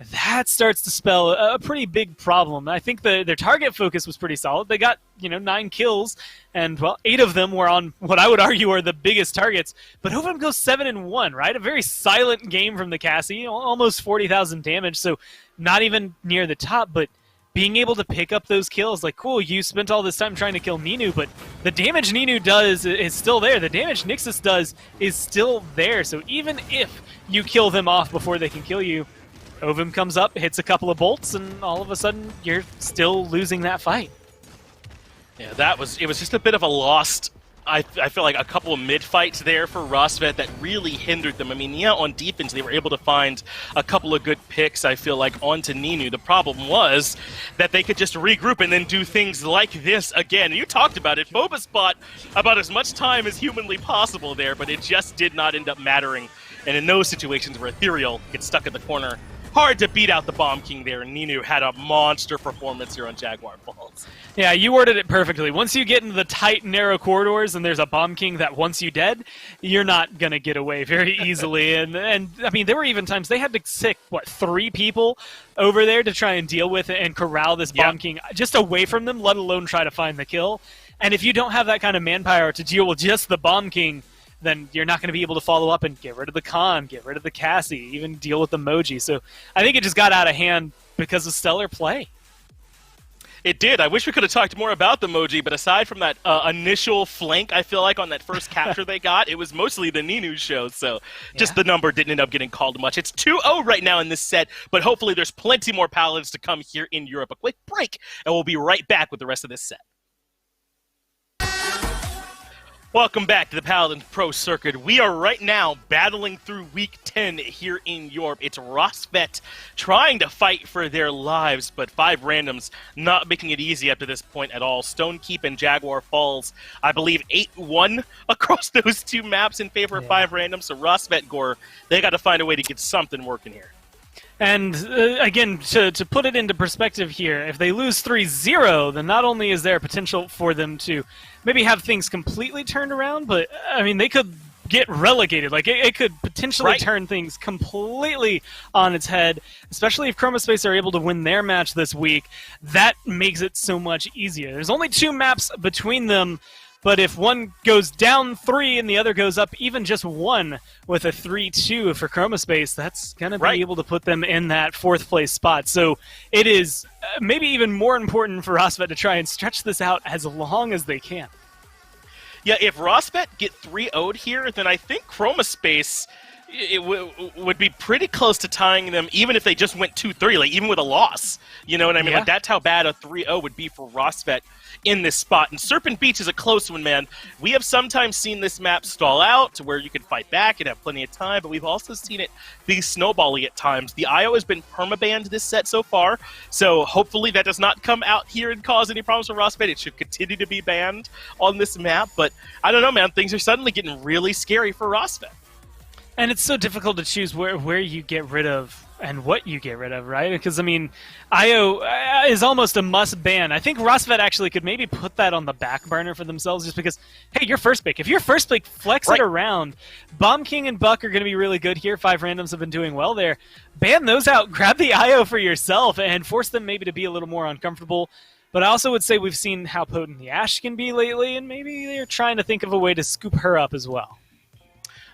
Speaker 2: that starts to spell a pretty big problem. I think their target focus was pretty solid. They got 9 kills, and 8 of them were on what I would argue are the biggest targets. But Ovum goes 7-1, right? A very silent game from the Cassie, almost 40,000 damage, so not even near the top, but being able to pick up those kills, cool, you spent all this time trying to kill Ninu, but the damage Ninu does is still there. The damage Nixus does is still there. So even if you kill them off before they can kill you, Ovum comes up, hits a couple of bolts, and all of a sudden you're still losing that fight.
Speaker 1: Yeah, it was just a bit of a lost. I feel like a couple of mid-fights there for Rosvet that really hindered them. I mean, yeah, on defense, they were able to find a couple of good picks, I feel like, onto Ninu. The problem was that they could just regroup and then do things like this again. And you talked about it. Phobos spot about as much time as humanly possible there, but it just did not end up mattering. And in those situations where Ethereal gets stuck in the corner, hard to beat out the Bomb King there, and Ninu had a monster performance here on Jaguar Falls.
Speaker 2: Yeah, you worded it perfectly. Once you get into the tight, narrow corridors and there's a Bomb King that wants you dead, you're not going to get away very easily. and I mean, there were even times they had to sick, 3 people over there to try and deal with it and corral this Bomb King just away from them, let alone try to find the kill. And if you don't have that kind of manpower to deal with just the Bomb King, then you're not going to be able to follow up and get rid of the Khan, get rid of the Cassie, even deal with the Moji. So I think it just got out of hand because of stellar play.
Speaker 1: It did. I wish we could have talked more about the Moji, but aside from that initial flank, I feel like on that first capture they got, it was mostly the Ninu show, so just the number didn't end up getting called much. It's 2-0 right now in this set, but hopefully there's plenty more Paladins to come here in Europe. A quick break, and we'll be right back with the rest of this set. Welcome back to the Paladins Pro Circuit. We are right now battling through Week 10 here in Europe. It's Rosvet trying to fight for their lives, but 5randoms not making it easy up to this point at all. Stonekeep and Jaguar Falls, I believe 8-1 across those two maps in favor of 5randoms. So Rosvet, Gore, they got to find a way to get something working here.
Speaker 2: And again, to put it into perspective here, if they lose 3-0, then not only is there potential for them to maybe have things completely turned around, but, I mean, they could get relegated. Like, it could potentially turn things completely on its head, especially if Chromospace are able to win their match this week. That makes it so much easier. There's only 2 maps between them, but if one goes down 3 and the other goes up even just 1 with a 3-2 for Chromospace, that's going to be able to put them in that 4th place spot. So it is maybe even more important for Rosvet to try and stretch this out as long as they can.
Speaker 1: Yeah, if Rosvet get 3-0'd here, then I think Chromospace would be pretty close to tying them, even if they just went 2-3, like even with a loss. You know what I mean? Like, that's how bad a 3-0 would be for Rosvet in this spot. And Serpent Beach is a close one, man. We have sometimes seen this map stall out to where you can fight back and have plenty of time, but we've also seen it be snowbally at times. The IO has been permabanned this set so far, so hopefully that does not come out here and cause any problems for Rosvet. It should continue to be banned on this map, but I don't know, man. Things are suddenly getting really scary for Rosvet.
Speaker 2: And it's so difficult to choose where you get rid of and what you get rid of, right? Because, I mean, IO is almost a must ban. I think Rosvet actually could maybe put that on the back burner for themselves just because, hey, your first pick. If your first pick, flex it around. Bomb King and Buck are going to be really good here. 5randoms have been doing well there. Ban those out. Grab the IO for yourself and force them maybe to be a little more uncomfortable. But I also would say we've seen how potent the Ashe can be lately, and maybe they're trying to think of a way to scoop her up as well.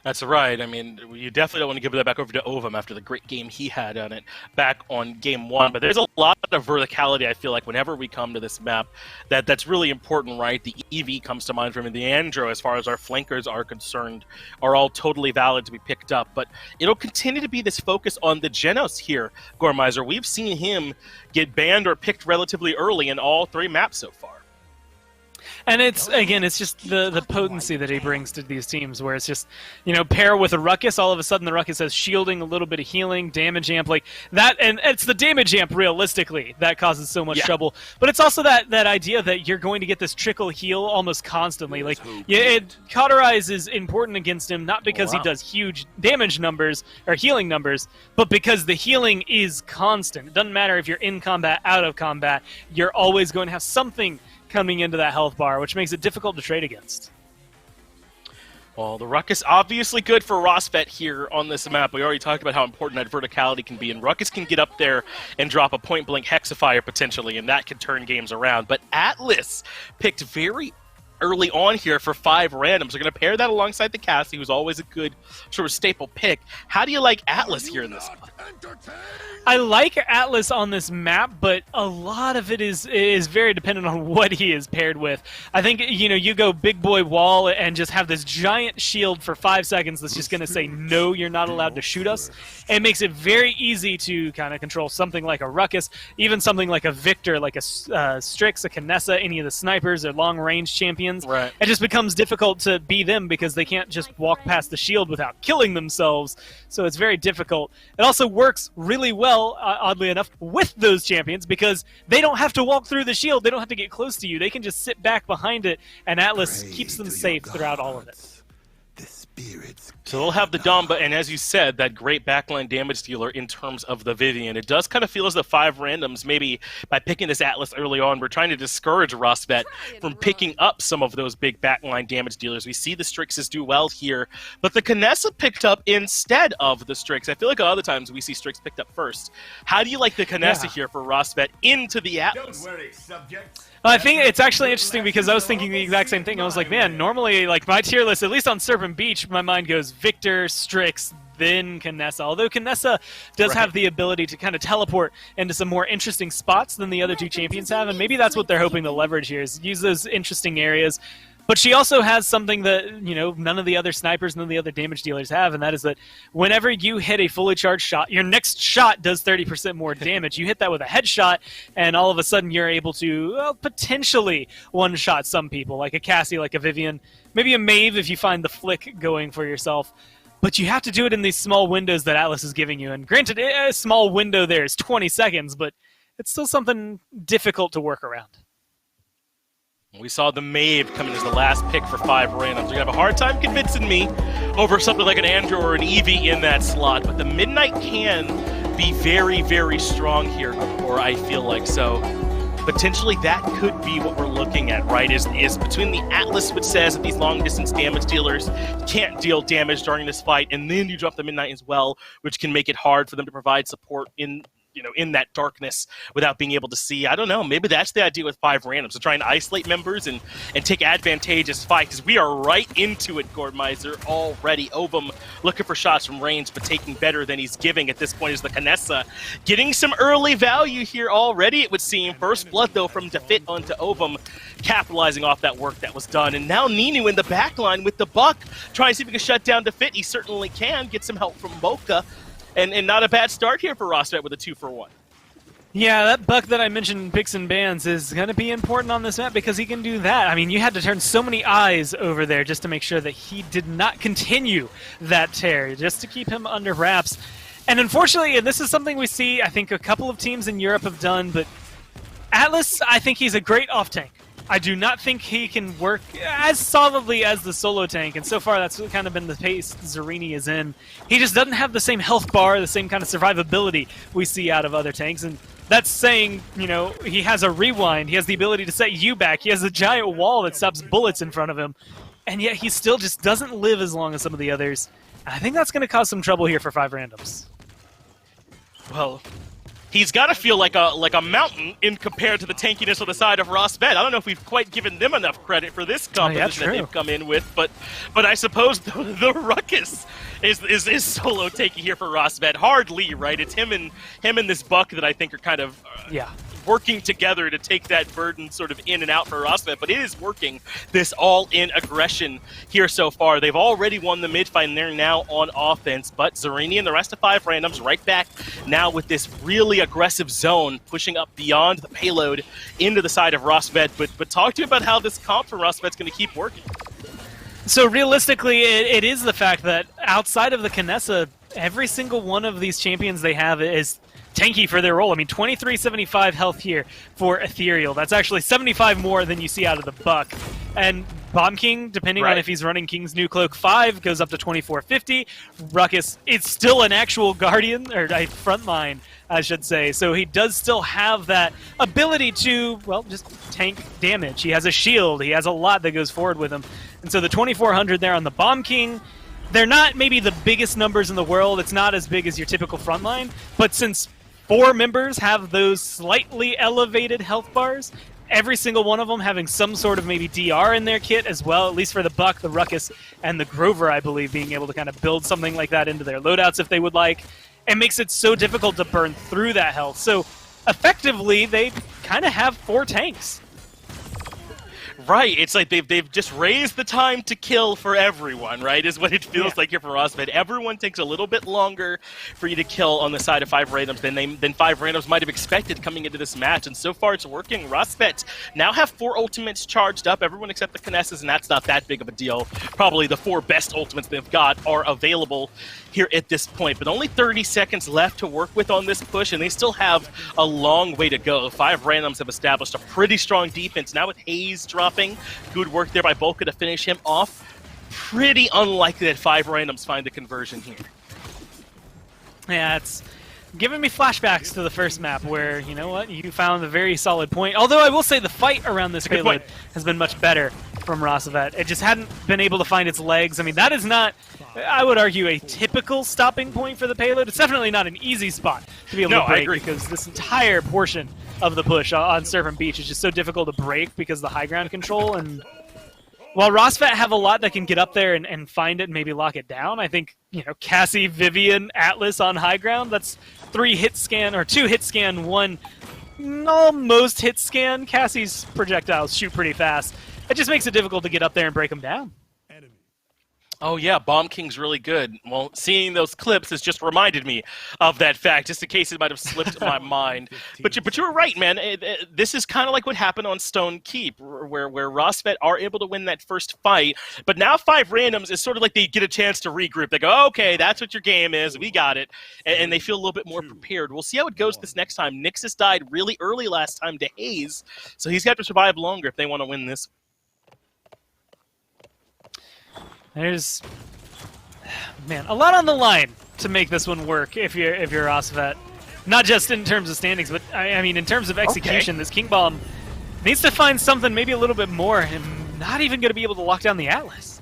Speaker 1: That's right. I mean, you definitely don't want to give that back over to Ovum after the great game he had on it back on Game 1. But there's a lot of verticality, I feel like, whenever we come to this map that's really important, right? The EV comes to mind from it. The Andro, as far as our flankers are concerned, are all totally valid to be picked up. But it'll continue to be this focus on the Genos here, Gormizer. We've seen him get banned or picked relatively early in all 3 maps so far.
Speaker 2: And it's just the potency that he brings to these teams, where it's just, pair with a Ruckus, all of a sudden the Ruckus has shielding, a little bit of healing, damage amp, like that, and it's the damage amp, realistically, that causes so much trouble. But it's also that idea that you're going to get this trickle heal almost constantly. Like, Cauterize is important against him, not because he does huge damage numbers, or healing numbers, but because the healing is constant. It doesn't matter if you're in combat, out of combat, you're always going to have something coming into that health bar, which makes it difficult to trade against.
Speaker 1: Well, the Ruckus obviously good for Rosvet here on this map. We already talked about how important that verticality can be, and Ruckus can get up there and drop a point-blank Hexafire potentially, and that can turn games around. But Atlas picked very early on here for 5randoms. They're going to pair that alongside the Cassie, who's always a good sort of staple pick. How do you like Atlas here in this spot?
Speaker 2: I like Atlas on this map, but a lot of it is very dependent on what he is paired with. I think, you go big boy wall and just have this giant shield for 5 seconds that's just going to say, no, you're not allowed to shoot us. And it makes it very easy to kind of control something like a Ruckus, even something like a Victor, like a Strix, a Kinessa, any of the snipers or long-range champions.
Speaker 1: Right.
Speaker 2: It just becomes difficult to be them because they can't just walk past the shield without killing themselves. So it's very difficult. It also works really well, oddly enough, with those champions because they don't have to walk through the shield. They don't have to get close to you. They can just sit back behind it, and Atlas keeps them safe throughout all of it.
Speaker 1: So they'll have the Dumba, and as you said, that great backline damage dealer in terms of the Vivian. It does kind of feel as though 5randoms, maybe by picking this Atlas early on, we're trying to discourage Rosvet from picking up some of those big backline damage dealers. We see the Strixes do well here, but the Kinessa picked up instead of the Strix. I feel like other times we see Strix picked up first. How do you like the Kinessa here for Rosvet into the Atlas?
Speaker 3: Don't worry, subjects.
Speaker 2: I think it's actually interesting because I was thinking the exact same thing. I was like, man, normally, like, my tier list, at least on Serpent Beach, my mind goes Victor, Strix, then Kinessa. Although Kinessa does have the ability to kind of teleport into some more interesting spots than the other 2 champions have, and maybe that's what they're hoping to leverage here, is use those interesting areas. But she also has something that, none of the other snipers, none of the other damage dealers have, and that is that whenever you hit a fully charged shot, your next shot does 30% more damage. You hit that with a headshot, and all of a sudden you're able to potentially one-shot some people, like a Cassie, like a Vivian, maybe a Maeve if you find the flick going for yourself. But you have to do it in these small windows that Atlas is giving you. And granted, a small window there is 20 seconds, but it's still something difficult to work around.
Speaker 1: We saw the Maeve come in as the last pick for 5randoms. You're going to have a hard time convincing me over something like an Andrew or an Eevee in that slot. But the Midnight can be very, very strong here, or I feel like so. Potentially that could be what we're looking at, right? Is between the Atlas, which says that these long-distance damage dealers can't deal damage during this fight, and then you drop the Midnight as well, which can make it hard for them to provide support in that darkness without being able to see. I don't know. Maybe that's the idea with 5randoms, to try and isolate members and take advantageous fight, because we are right into it, Gordmeiser, already. Ovum looking for shots from range, but taking better than he's giving at this point is the Kinessa. Getting some early value here already, it would seem. First blood, though, from Defit onto Ovum, capitalizing off that work that was done. And now Ninu in the back line with the Buck, trying to see if he can shut down Defit. He certainly can. Get some help from Mocha. And not a bad start here for Rosvet with a 2-for-1.
Speaker 2: Yeah, that Buck that I mentioned, Picks and Bans, is going to be important on this map because he can do that. I mean, you had to turn so many eyes over there just to make sure that he did not continue that tear, just to keep him under wraps. And unfortunately, and this is something we see, I think a couple of teams in Europe have done, but Atlas, I think he's a great off-tank. I do not think he can work as solidly as the solo tank, and so far that's kind of been the pace Zerini is in. He just doesn't have the same health bar, the same kind of survivability we see out of other tanks, and that's saying, he has a rewind, he has the ability to set you back, he has a giant wall that stops bullets in front of him, and yet he still just doesn't live as long as some of the others. And I think that's going to cause some trouble here for 5randoms.
Speaker 1: Well, he's got to feel like a mountain in compared to the tankiness on the side of Rosvet. I don't know if we've quite given them enough credit for this composition that they've come in with, but I suppose the Ruckus is solo taking here for Rosvet. Hardly, right? It's him and this Buck that I think are kind of working together to take that burden sort of in and out for Rosvet, but it is working, this all-in aggression here so far. They've already won the mid fight, and they're now on offense, but Zerini and the rest of 5randoms right back now with this really aggressive zone, pushing up beyond the payload into the side of Rosvet. But talk to me about how this comp for Rosvet's going to keep working.
Speaker 2: So realistically, it is the fact that outside of the Kinessa, every single one of these champions they have is tanky for their role. I mean, 2375 health here for Ethereal. That's actually 75 more than you see out of the Buck. And Bomb King, depending on if he's running King's New Cloak 5, goes up to 2450. Ruckus is still an actual Guardian, or frontline, I should say. So he does still have that ability to, well, just tank damage. He has a shield. He has a lot that goes forward with him. And so the 2400 there on the Bomb King, they're not maybe the biggest numbers in the world. It's not as big as your typical frontline. But since 4 members have those slightly elevated health bars, every single one of them having some sort of maybe DR in their kit as well, at least for the Buck, the Ruckus, and the Grover, I believe, being able to kind of build something like that into their loadouts if they would like. It makes it so difficult to burn through that health. So effectively, they kind of have 4 tanks.
Speaker 1: Right, it's like they've just raised the time to kill for everyone, right, is what it feels like here for Rosvet. Everyone takes a little bit longer for you to kill on the side of 5randoms than 5randoms might have expected coming into this match, and so far it's working. Rosvet now have 4 ultimates charged up, everyone except the Kinessas, and that's not that big of a deal. Probably the 4 best ultimates they've got are available here at this point, but only 30 seconds left to work with on this push, and they still have a long way to go. 5randoms have established a pretty strong defense. Now with Hayes dropping, good work there by Bolka to finish him off. Pretty unlikely that 5randoms find the conversion here.
Speaker 2: Yeah, it's giving me flashbacks to the first map where, you know what, you found a very solid point. Although I will say the fight around this payload has been much better from Rosvet. It just hadn't been able to find its legs. I mean, that is not, I would argue, a typical stopping point for the payload. It's definitely not an easy spot to be able to break, because this entire portion of the push on Serpent Beach is just so difficult to break because of the high ground control. And while Rosvet have a lot that can get up there and find it and maybe lock it down, I think, you know, Cassie, Vivian, Atlas on high ground, that's 3 hit scan, or 2 hit scan, 1 almost hit scan. Cassie's projectiles shoot pretty fast. it just makes it difficult to get up there and break them down.
Speaker 1: Oh yeah, Bomb King's really good. Well, seeing those clips has just reminded me of that fact, just in case it might have slipped my mind. But you were right, man. This is kind of like what happened on Stone Keep, where Rosvet are able to win that first fight. But now 5randoms is sort of like they get a chance to regroup. They go, okay, that's what your game is. We got it. And they feel a little bit more prepared. We'll see how it goes this next time. Nixus died really early last time to Hayes, so he's got to survive longer if they want to win this.
Speaker 2: There's, man, a lot on the line to make this one work if you're Rosvet. Not just in terms of standings, but I mean in terms of execution. Okay. This King Bomb needs to find something maybe a little bit more, and not even going to be able to lock down the Atlas.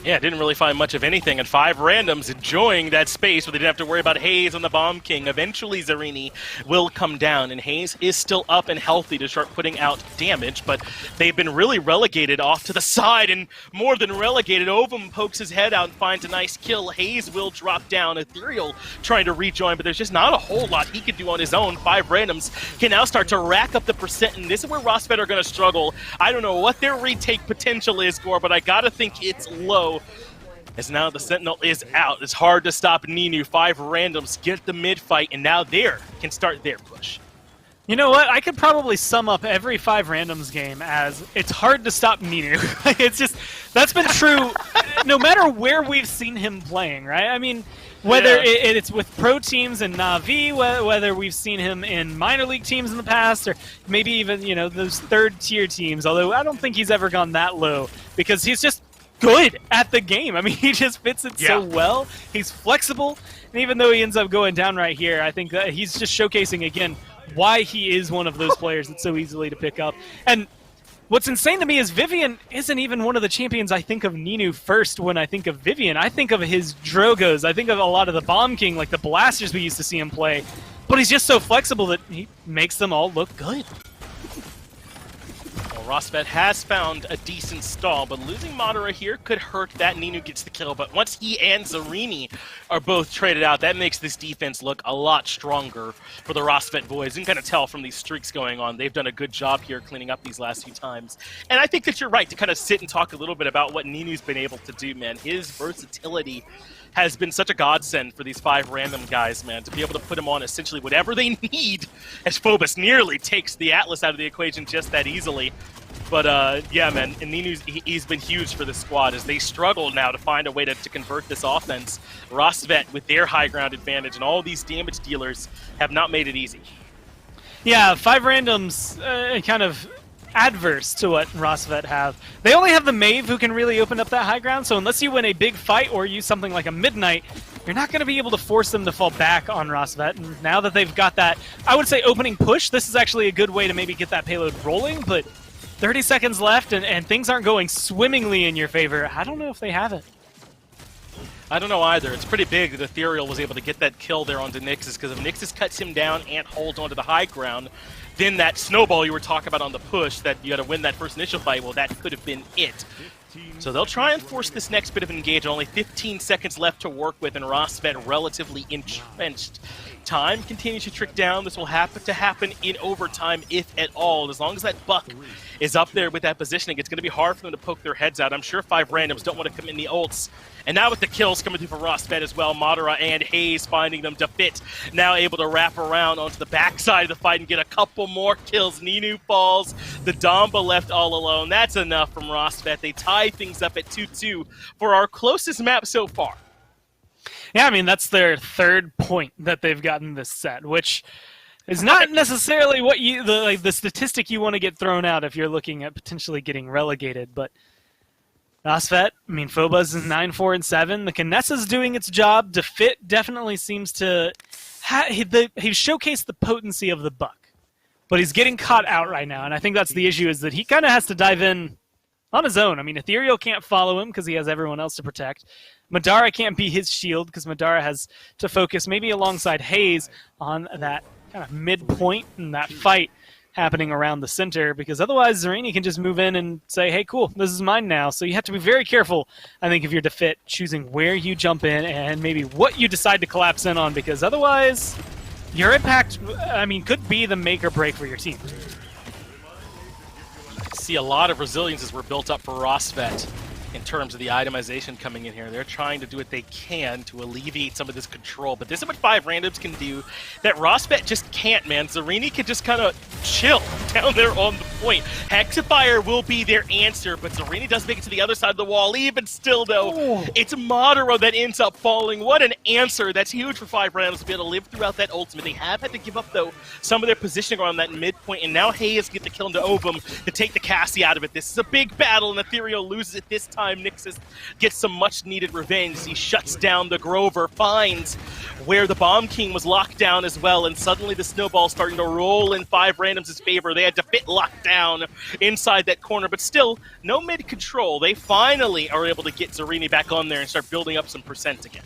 Speaker 1: Yeah, didn't really find much of anything, and 5randoms enjoying that space where they didn't have to worry about Hayes on the Bomb King. Eventually, Zarini will come down, and Hayes is still up and healthy to start putting out damage, but they've been really relegated off to the side, and more than relegated, Ovum pokes his head out and finds a nice kill. Hayes will drop down. Ethereal trying to rejoin, but there's just not a whole lot he could do on his own. 5randoms can now start to rack up the percent, and this is where Rosvet are going to struggle. I don't know what their retake potential is, Gore, but I gotta think it's low. As now the Sentinel is out. It's hard to stop Ninu. 5randoms get the mid fight, and now they can start their push.
Speaker 2: You know what? I could probably sum up every 5randoms game as it's hard to stop Ninu. It's just, that's been true no matter where we've seen him playing, right? I mean, whether it's with pro teams and Na'Vi, whether we've seen him in minor league teams in the past, or maybe even, you know, those third-tier teams, although I don't think he's ever gone that low, because he's just good at the game. I mean, he just fits it so well. He's flexible, and even though he ends up going down right here, I think that he's just showcasing, again, why he is one of those players that's so easily to pick up. And what's insane to me is Vivian isn't even one of the champions I think of Ninu first when I think of Vivian. I think of his Drogos. I think of a lot of the Bomb King, like the blasters we used to see him play. But he's just so flexible that he makes them all look good.
Speaker 1: Rosvet has found a decent stall, but losing Madara here could hurt that. Ninu gets the kill, but once he and Zarini are both traded out, that makes this defense look a lot stronger for the Rosvet boys. You can kind of tell from these streaks going on, they've done a good job here cleaning up these last few times. And I think that you're right to kind of sit and talk a little bit about what Ninu's been able to do, man. His versatility has been such a godsend for these 5random guys, man, to be able to put him on essentially whatever they need, as Phobos nearly takes the Atlas out of the equation just that easily. But, yeah, man, and he's been huge for this squad as they struggle now to find a way to convert this offense. Rosvet, with their high ground advantage and all these damage dealers, have not made it easy.
Speaker 2: Yeah, 5randoms kind of adverse to what Rosvet have. They only have the Maeve who can really open up that high ground, so unless you win a big fight or use something like a Midnight, you're not going to be able to force them to fall back on Rosvet. And now that they've got that, I would say, opening push, this is actually a good way to maybe get that payload rolling, but 30 seconds left and things aren't going swimmingly in your favor. I don't know if they have it.
Speaker 1: I don't know either. It's pretty big that Ethereal was able to get that kill there onto Nixus, because if Nixus cuts him down and holds onto the high ground, then that snowball you were talking about on the push, that you got to win that first initial fight, well, that could have been it. So they'll try and force this next bit of engage. Only 15 seconds left to work with, and Rosvet relatively entrenched. Time continues to trick down. This will happen to happen in overtime, if at all. As long as that Buck is up there with that positioning, it's going to be hard for them to poke their heads out. I'm sure 5randoms don't want to commit the ults. And now with the kills coming through for Rosvet as well, Madara and Hayes finding them to fit. Now able to wrap around onto the backside of the fight and get a couple more kills. Ninu falls. The Damba left all alone. That's enough from Rosvet. They tie things up at 2-2 for our closest map so far.
Speaker 2: Yeah, I mean, that's their third point that they've gotten this set, which is not necessarily what the statistic you want to get thrown out if you're looking at potentially getting relegated, but Rosvet, I mean, Phobos is 9-4-7. The Kinessa's doing its job. Defit definitely seems to he's showcased the potency of the Buck, but he's getting caught out right now, and I think that's the issue, is that he kind of has to dive in on his own. I mean, Ethereal can't follow him because he has everyone else to protect. Madara can't be his shield because Madara has to focus maybe alongside Hayes on that kind of midpoint and that fight happening around the center, because otherwise Zarini can just move in and say, hey, cool, this is mine now. So you have to be very careful, I think, if you're Defit, choosing where you jump in and maybe what you decide to collapse in on, because otherwise your impact, I mean, could be the make or break for your team.
Speaker 1: see a lot of resiliences were built up for Rosvet in terms of the itemization coming in here. They're trying to do what they can to alleviate some of this control, but this is what 5randoms can do that Rosvet just can't, man. Zarini can just kind of chill down there on the point. Hexifier will be their answer, but Zarini does make it to the other side of the wall. Even still, though, it's Madara that ends up falling. What an answer. That's huge for 5randoms to be able to live throughout that ultimate. They have had to give up, though, some of their positioning around that midpoint, and now Hayes get the kill into Ovum to take the Cassie out of it. This is a big battle, and Ethereal loses it this time. Nixus gets some much-needed revenge. He shuts down the Grover, finds where the Bomb King was locked down as well, and suddenly the snowball's starting to roll in 5randoms' favor. They had to fit locked down inside that corner, but still, no mid-control. They finally are able to get Zarini back on there and start building up some percent again.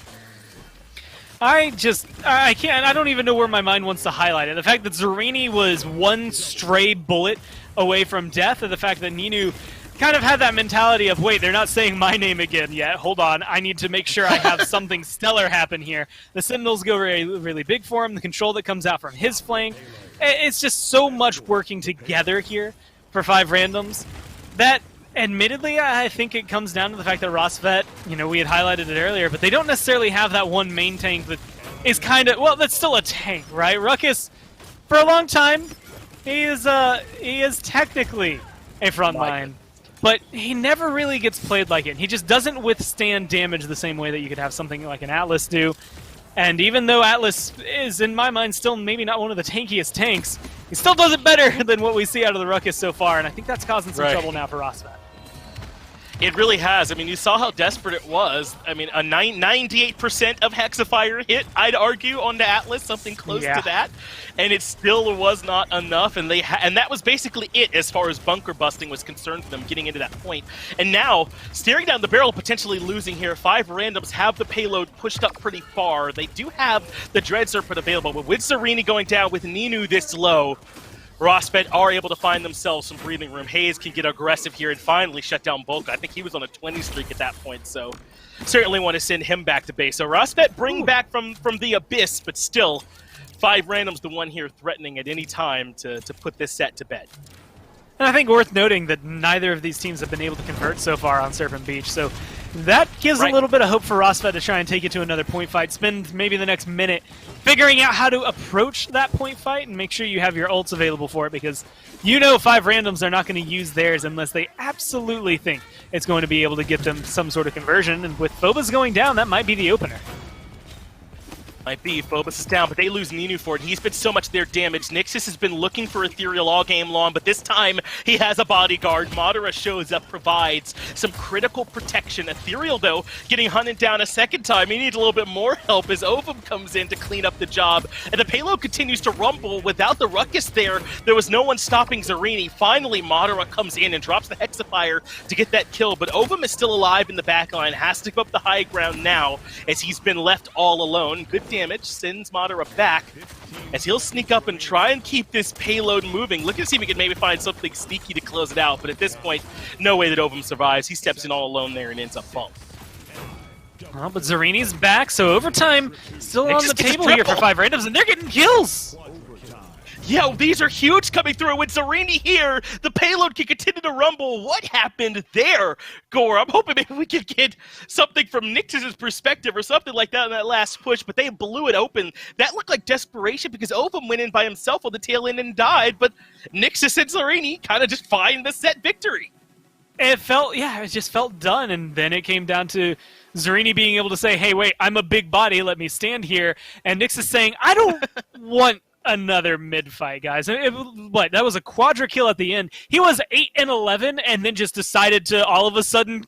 Speaker 2: I don't even know where my mind wants to highlight it. The fact that Zarini was one stray bullet away from death, and the fact that Ninu kind of had that mentality of, wait, they're not saying my name again yet. Hold on, I need to make sure I have something stellar happen here. The Sentinels go really big for him. The control that comes out from his flank. It's just so much working together here for 5randoms that, admittedly, I think it comes down to the fact that Rosvet, we had highlighted it earlier, but they don't necessarily have that one main tank that is kind of, well, that's still a tank, right? Ruckus, for a long time, he is technically a frontline. But he never really gets played like it. He just doesn't withstand damage the same way that you could have something like an Atlas do. And even though Atlas is, in my mind, still maybe not one of the tankiest tanks, he still does it better than what we see out of the Ruckus so far, and I think that's causing some trouble now for Rosvet.
Speaker 1: It really has. I mean, you saw how desperate it was. I mean, a 98% of Hexifier hit, I'd argue, on the Atlas, something close to that. And it still was not enough, and and that was basically it as far as bunker busting was concerned for them getting into that point. And now, staring down the barrel, potentially losing here, 5randoms have the payload pushed up pretty far. They do have the Dread Serpent available, but with Zarini going down, with Ninu this low, Rosvet are able to find themselves some breathing room. Hayes can get aggressive here and finally shut down Bulk. I think he was on a 20 streak at that point, so certainly want to send him back to base. So Rosvet bring back from the abyss, but still, 5randoms the one here threatening at any time to put this set to bed.
Speaker 2: And I think worth noting that neither of these teams have been able to convert so far on Serpent Beach, so that gives a little bit of hope for Rosvet to try and take it to another point fight. Spend maybe the next minute figuring out how to approach that point fight and make sure you have your ults available for it, because 5randoms are not going to use theirs unless they absolutely think it's going to be able to get them some sort of conversion, and with Phobos going down, that might be the opener.
Speaker 1: Might be. Phobos is down, but they lose Ninu for it. He's been so much their damage. Nixus has been looking for Ethereal all game long, but this time he has a bodyguard. Madara shows up, provides some critical protection. Ethereal, though, getting hunted down a second time. He needs a little bit more help as Ovum comes in to clean up the job. And the payload continues to rumble. Without the Ruckus there was no one stopping Zarini. Finally, Madara comes in and drops the Hexifier to get that kill, but Ovum is still alive in the backline. Has to give up the high ground now as he's been left all alone. Good damage, sends Madara back as he'll sneak up and try and keep this payload moving. Look and see if he can maybe find something sneaky to close it out, but at this point, no way that Ovum survives. He steps in all alone there and ends up falling.
Speaker 2: Well, but Zarini's back, so overtime still on the table here for 5randoms, and they're getting kills!
Speaker 1: Yeah, these are huge coming through. With Zarini here, the payload can continue to rumble. What happened there, Gore? I'm hoping maybe we could get something from Nix's perspective or something like that in that last push, but they blew it open. That looked like desperation because Ovum went in by himself on the tail end and died, but Nixus and Zarini kind of just find the set victory.
Speaker 2: It just felt done, and then it came down to Zarini being able to say, hey, wait, I'm a big body, let me stand here, and Nixus saying, I don't want another mid-fight, guys. That was a quadra kill at the end. He was 8 and 11 and then just decided to all of a sudden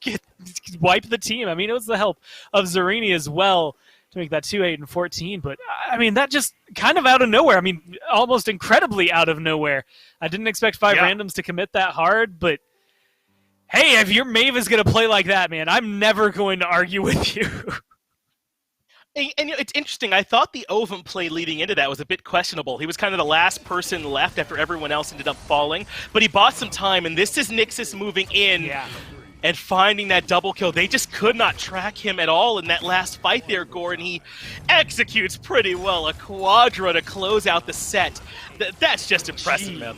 Speaker 2: wipe the team. I mean, it was the help of Zarini as well to make that 2-8 and 14, but I mean, that just kind of out of nowhere. I mean, almost incredibly out of nowhere. I didn't expect 5randoms to commit that hard, but hey, if your Maeve is going to play like that, man, I'm never going to argue with you.
Speaker 1: And it's interesting, I thought the Ovum play leading into that was a bit questionable. He was kind of the last person left after everyone else ended up falling, but he bought some time, and this is Nixus moving in and finding that double kill. They just could not track him at all in that last fight there, Gore, and he executes pretty well a quadra to close out the set. That's just impressive, man.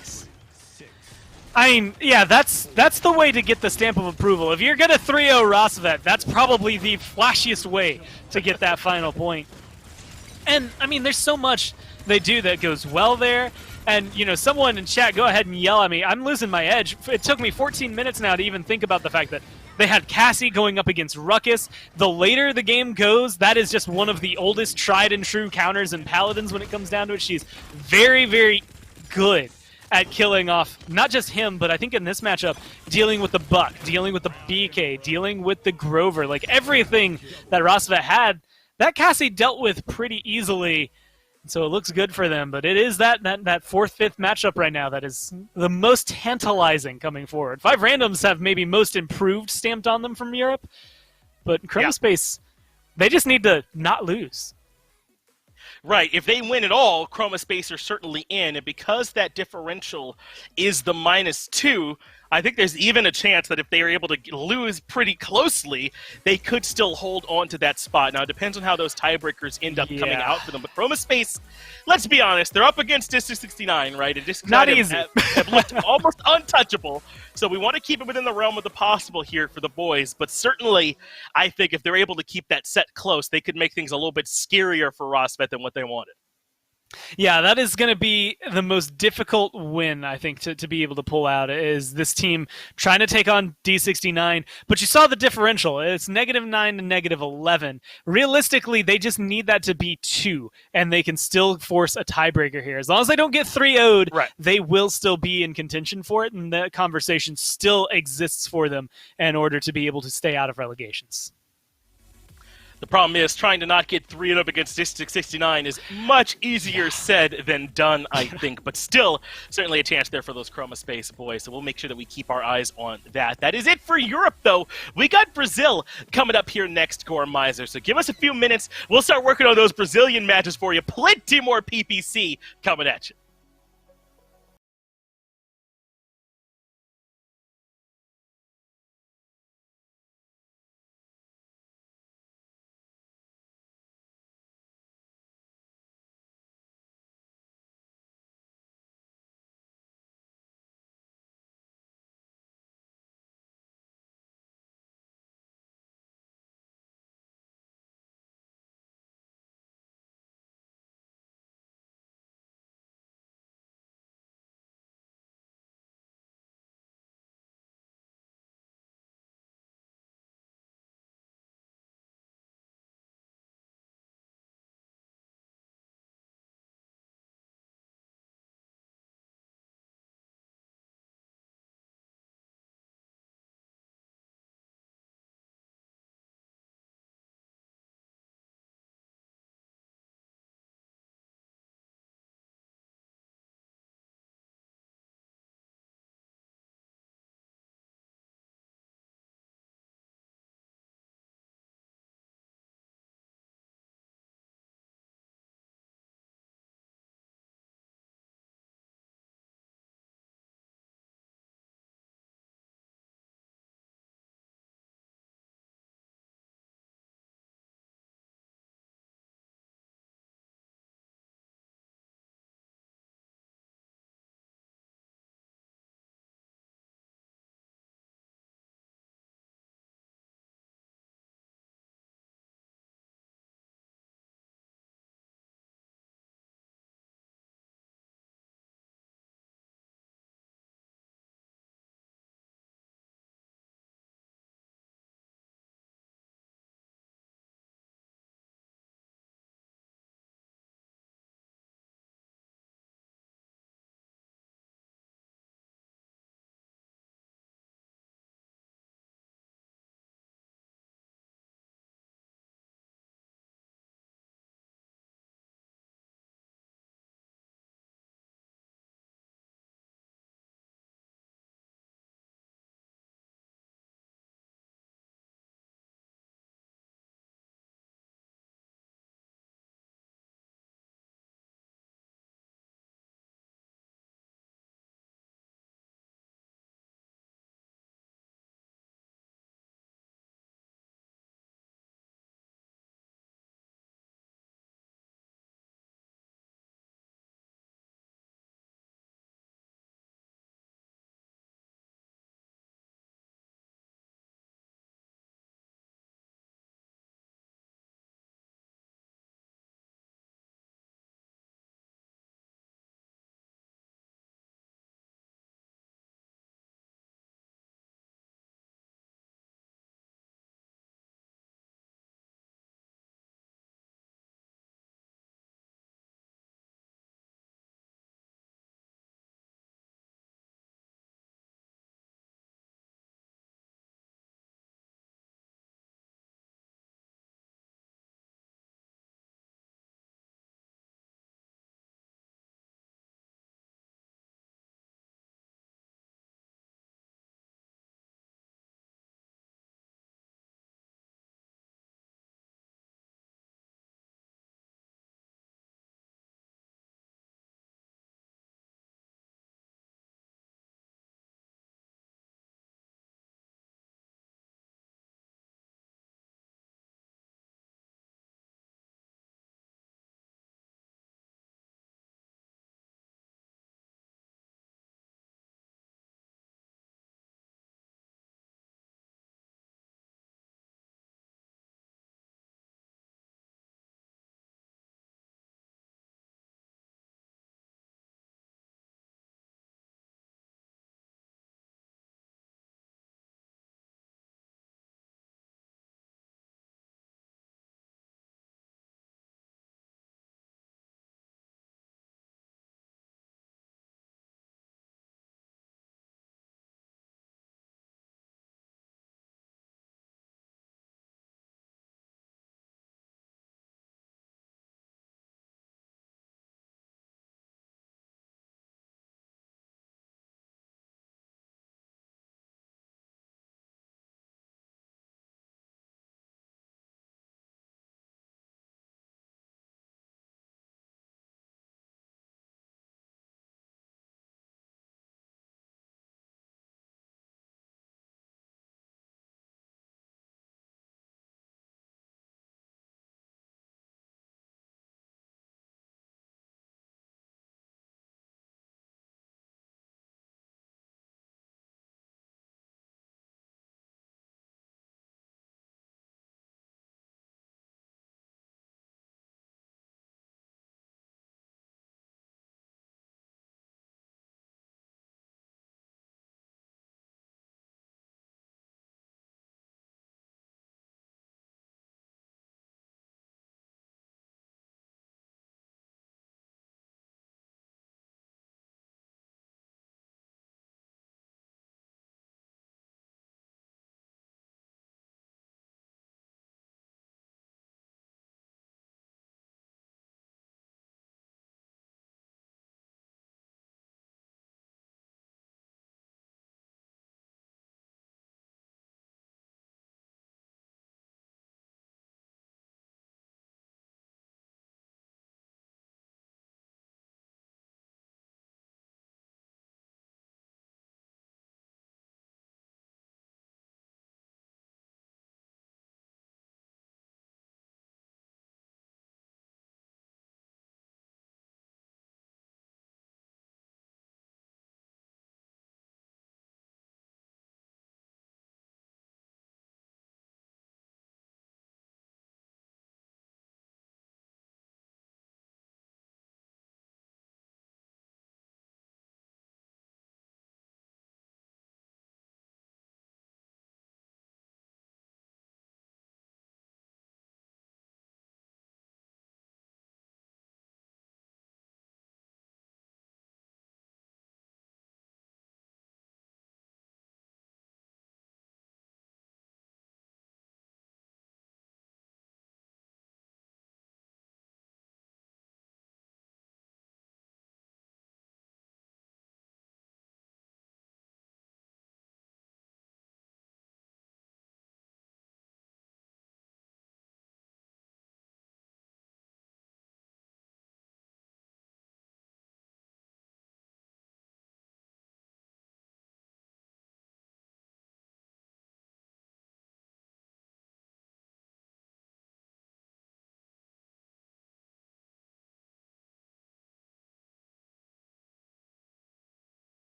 Speaker 2: I mean, yeah, that's the way to get the stamp of approval. If you're going to 3-0 Rosvet, that's probably the flashiest way to get that final point. And, I mean, there's so much they do that goes well there. And, you know, someone in chat, go ahead and yell at me. I'm losing my edge. It took me 14 minutes now to even think about the fact that they had Cassie going up against Ruckus. The later the game goes, that is just one of the oldest tried and true counters in Paladins when it comes down to it. She's very, very good at killing off not just him, but I think in this matchup, dealing with the Buck, dealing with the BK, dealing with the Grover, like everything that Rosvet had, that Cassie dealt with pretty easily. So it looks good for them, but it is that 4th-5th matchup right now that is the most tantalizing coming forward. 5randoms have maybe most improved stamped on them from Europe, but Chromospace, they just need to not lose.
Speaker 1: Right. If they win at all, Chromospace are certainly in, and because that differential is the -2, I think there's even a chance that if they are able to lose pretty closely, they could still hold on to that spot. Now, it depends on how those tiebreakers end up coming out for them. But Chromospace, let's be honest, they're up against District 69, right? And District 69
Speaker 2: Not easy.
Speaker 1: have looked almost untouchable. So we want to keep it within the realm of the possible here for the boys. But certainly, I think if they're able to keep that set close, they could make things a little bit scarier for Rosvet than what they wanted.
Speaker 2: Yeah, that is going to be the most difficult win, I think, to be able to pull out, is this team trying to take on D69. But you saw the differential. It's -9 to -11. Realistically, they just need that to be 2, and they can still force a tiebreaker here. As long as they don't get 3-0'd,
Speaker 1: right,
Speaker 2: they will still be in contention for it, and that conversation still exists for them in order to be able to stay out of relegations.
Speaker 1: The problem is trying to not get 3-0 up against District 69 is much easier said than done, I think. But still, certainly a chance there for those Chromospace boys. So we'll make sure that we keep our eyes on that. That is it for Europe, though. We got Brazil coming up here next, Gormizer. So give us a few minutes. We'll start working on those Brazilian matches for you. Plenty more PPC coming at you.